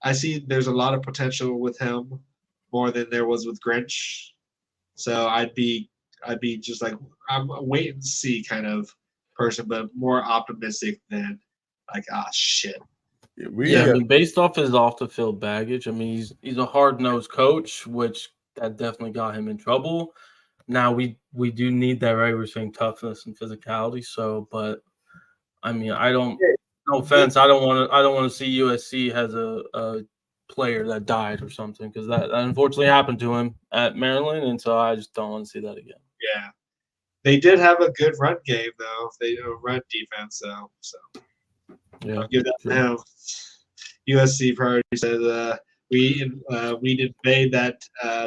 I see there's a lot of potential with him, more than there was with Grinch. So I'd be just like, I'm a wait and see kind of person, but more optimistic than like, shit. Yeah, I mean, based off his off the field baggage, I mean, he's a hard nosed coach, which that definitely got him in trouble. Now we do need that, right? We're saying toughness and physicality. So, but I mean, no offense, I don't want to see USC has a player that died or something, because that unfortunately happened to him at Maryland, and so I just don't want to see that again. Yeah, they did have a good run game though. They run defense though, so yeah, I'll give that to him. USC priority says we invade that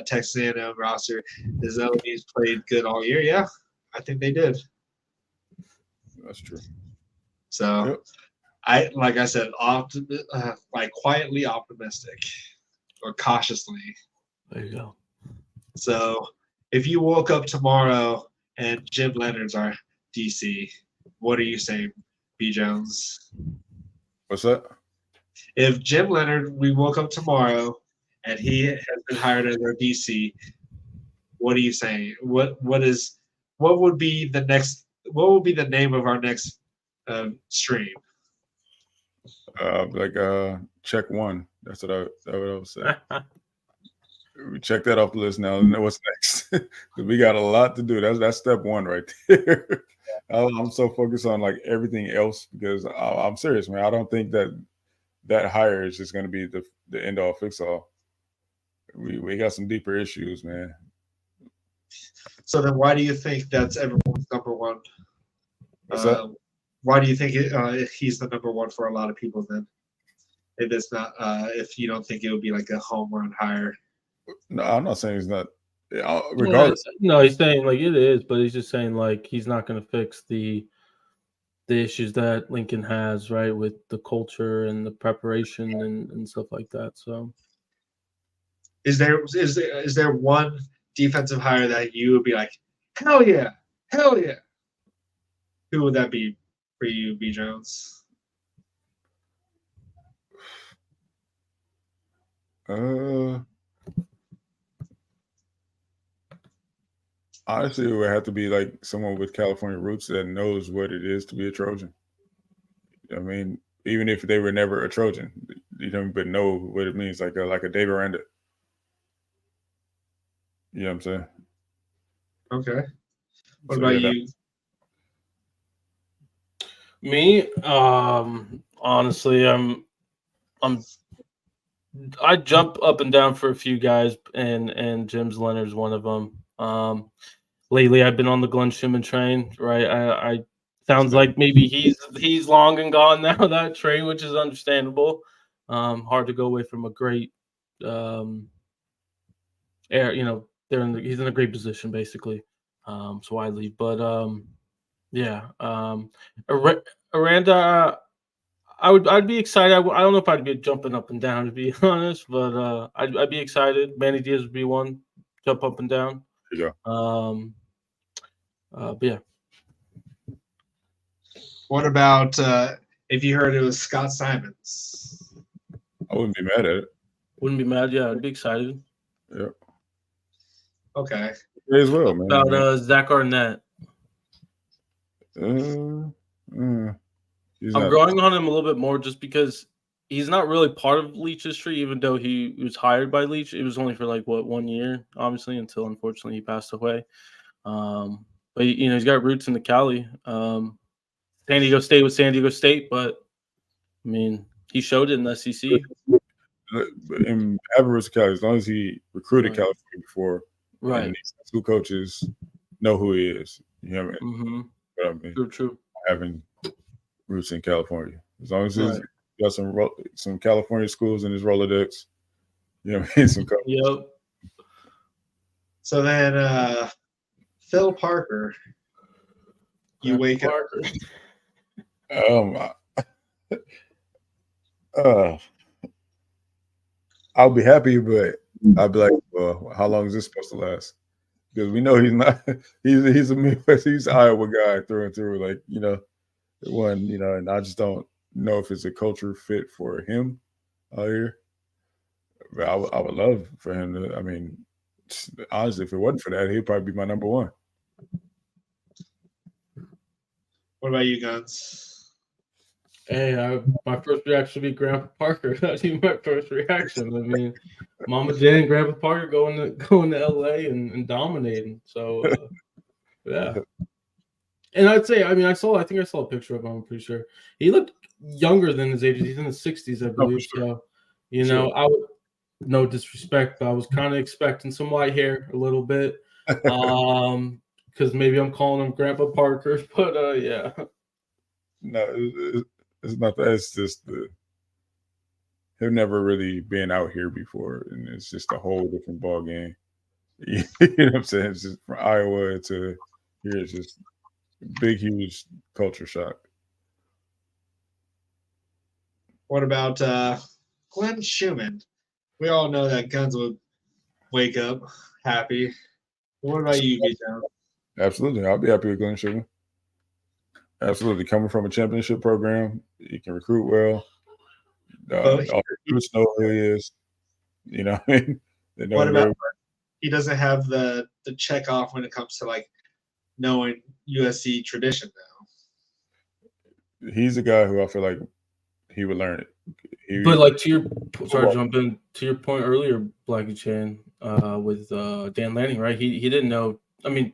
Texas A&M roster. The Zombies played good all year. Yeah, I think they did. That's true. So, yep. Like I said, like quietly optimistic or cautiously. There you go. So, if you woke up tomorrow and Jim Leonard's our DC, what are you saying, B. Jones? What's that? If Jim Leonard, we woke up tomorrow and he has been hired as our DC, what are you saying? What would be the name of our next stream? Check one. That's what I would say. We check that off the list now and know what's next. We got a lot to do. That's step one right there. I'm so focused on like everything else because I'm serious, man. I don't think that hire is just going to be the end all fix all. We got some deeper issues, man. So then, why do you think that's everyone's number one? What's that? Why do you think he's the number one for a lot of people then? If it's not, if you don't think it would be like a home run hire. No, I'm not saying he's not. Regardless, no, he's saying like it is, but he's just saying like he's not going to fix the issues that Lincoln has, right, with the culture and the preparation and stuff like that. So, is there one defensive hire that you would be like, hell yeah? Who would that be for you, B. Jones? Honestly, it would have to be like someone with California roots that knows what it is to be a Trojan. I mean, even if they were never a Trojan, you don't even know what it means, like a Dave Aranda. You know what I'm saying? Okay. What about you? Me, honestly, I jump up and down for a few guys, and James Leonard's one of them. Lately, I've been on the Glenn Schumann train. Right, I sounds like maybe he's long and gone now. That train, which is understandable. Hard to go away from a great, air. He's in a great position basically. So I leave, but yeah. Aranda, I'd be excited. I don't know if I'd be jumping up and down to be honest, but I'd be excited. Manny Diaz would be one, jump up and down. Yeah. But yeah. What about if you heard it was Scott Simons? I wouldn't be mad at it. Wouldn't be mad. Yeah, I'd be excited. Yeah. Okay. Me as well, man. About Zach Arnett. I'm growing on him a little bit more just because he's not really part of Leach history, even though he was hired by Leach. It was only for 1 year, obviously, until unfortunately he passed away. But he's got roots in the Cali. San Diego State was San Diego State, but I mean he showed it in the SEC. In Average Cali, as long as he recruited Right. California before, Right. and these school coaches know who he is. You know what I mean? Mm-hmm. But I mean, True. having roots in California, as long as he's Right. got some California schools in his Rolodex, you know what I mean? Some coaches. Yep. So then, Phil Parker, you wake up. I'll be happy, but I'll be like, well, how long is this supposed to last? Because we know he's not. He's a Midwest. He's an Iowa guy through and through. And I just don't know if it's a culture fit for him out here. But I would love for him to. I mean, honestly, if it wasn't for that, he'd probably be my number one. What about you, Guns? Hey, my first reaction would be Grandpa Parker. That'd be my first reaction. I mean, Mama Jen and Grandpa Parker going to LA and dominating. So yeah. And I'd say, I mean, I think I saw a picture of him. I'm pretty sure he looked younger than his age. He's in his 60s, I believe. Sure. So I would, no disrespect, but I was kind of expecting some white hair a little bit, because maybe I'm calling him Grandpa Parker. But yeah. No, it's not that. It's just him never really been out here before, and it's just a whole different ball game. You know what I'm saying? It's just from Iowa to here. It's just big, huge culture shock. What about Glenn Schumann? We all know that Guns would wake up happy. What about you, B-Town? Absolutely, I'll be happy with Glenn Schumann. Absolutely, coming from a championship program, he can recruit well. All the recruits know who he is. You know what I mean? What about he doesn't have the check off when it comes to knowing USC tradition now? He's a guy who I feel like he would learn it. But to your point earlier, Blackie Chan, with Dan Lanning, right? He didn't know. I mean,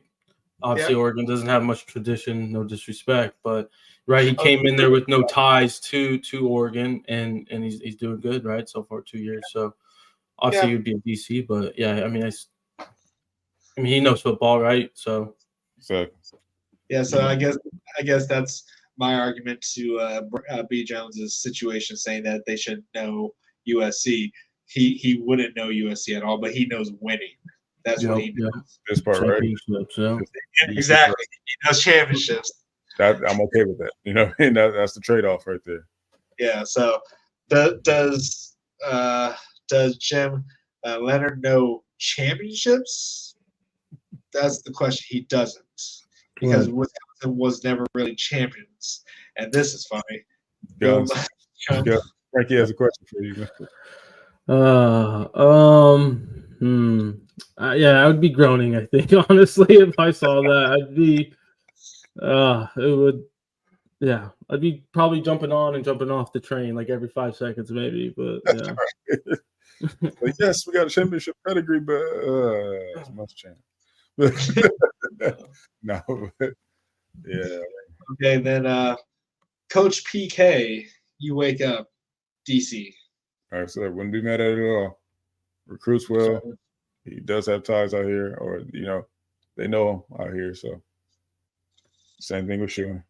obviously Oregon doesn't have much tradition, no disrespect, but right, he came in there with no ties to Oregon, and he's doing good, right? So far 2 years. So obviously he would be a DC, but yeah, I mean he knows football, right? So yeah, so I guess that's my argument to B. Jones's situation, saying that they should know USC. He wouldn't know USC at all, but he knows winning. That's what he knows. This part, right? Exactly. He knows championships. I'm okay with that. You know what I mean? That's the trade-off right there. Yeah. So does Jim Leonard know championships? That's the question. He doesn't, because Wisconsin was never really champions. And this is funny. Frankie has a question for you. Yeah, I would be groaning, I think, honestly, if I saw that. I'd be I'd be probably jumping on and jumping off the train every 5 seconds, maybe. But yeah. Yes, we got a championship pedigree, but it's much chance. No, yeah. Okay, then Coach PK, you wake up, DC. All right, so I wouldn't be mad at it at all. Recruits well. He does have ties out here, or they know him out here. So same thing with Schumann.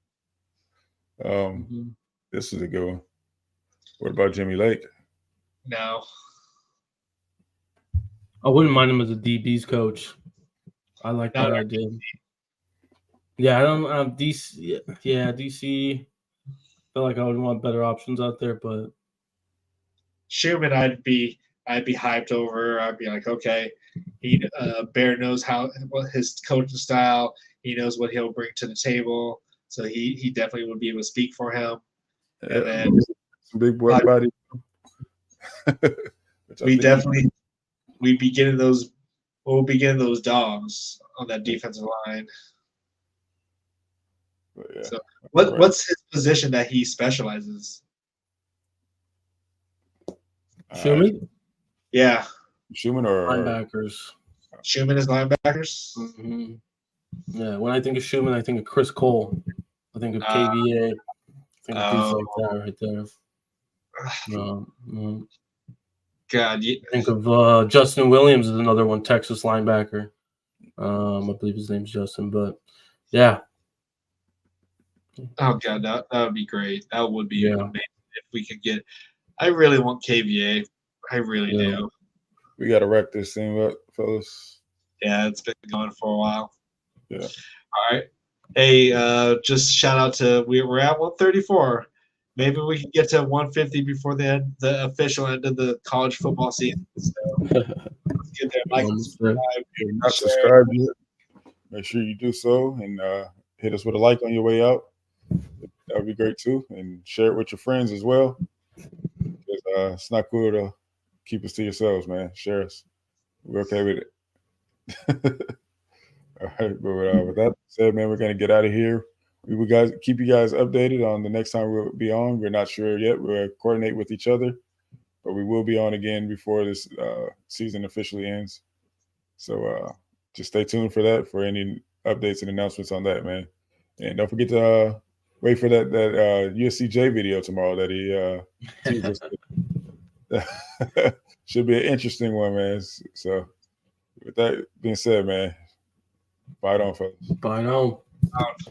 This is a good one. What about Jimmy Lake? No. I wouldn't mind him as a DB's coach. I like that idea. Yeah, I don't have DC. Yeah, DC. I feel like I would want better options out there, but Schumann, I'd be hyped over. I'd be like, okay, Bear knows what his coaching style. He knows what he'll bring to the table, so he definitely would be able to speak for him. And then some big boy body. we'd be getting those. We'll be getting those dogs on that defensive line. Yeah. So what's his position that he specializes? Schumann? Yeah. Schumann or linebackers. Schumann is linebackers? Mm-hmm. Yeah, when I think of Schumann, I think of Chris Cole. I think of KVA. I think of dudes like that right there. God, I think of Justin Williams is another one, Texas linebacker. I believe his name's Justin, but yeah. Oh God, that would be great. That would be amazing if we could get. I really want KVA. I really do. We got to wrap this thing up, fellas. Yeah, it's been going for a while. Yeah. All right. Hey, just shout out to we're at 134. Maybe we can get to 150 before the official end of the college football season. So let's get there. Like, subscribe. If you're not subscribed yet, make sure you do so and hit us with a like on your way out. That would be great too. And share it with your friends as well. Because it's not cool to keep us to yourselves, man. Share us. We're okay with it. All right. But with that said, man, we're going to get out of here. We will keep you guys updated on the next time we'll be on. We're not sure yet. We'll coordinate with each other. But we will be on again before this season officially ends. So just stay tuned for that, for any updates and announcements on that, man. And don't forget to wait for that USCJ video tomorrow that he teased us. Should be an interesting one, man. So with that being said, man, bye on, folks. Bye on.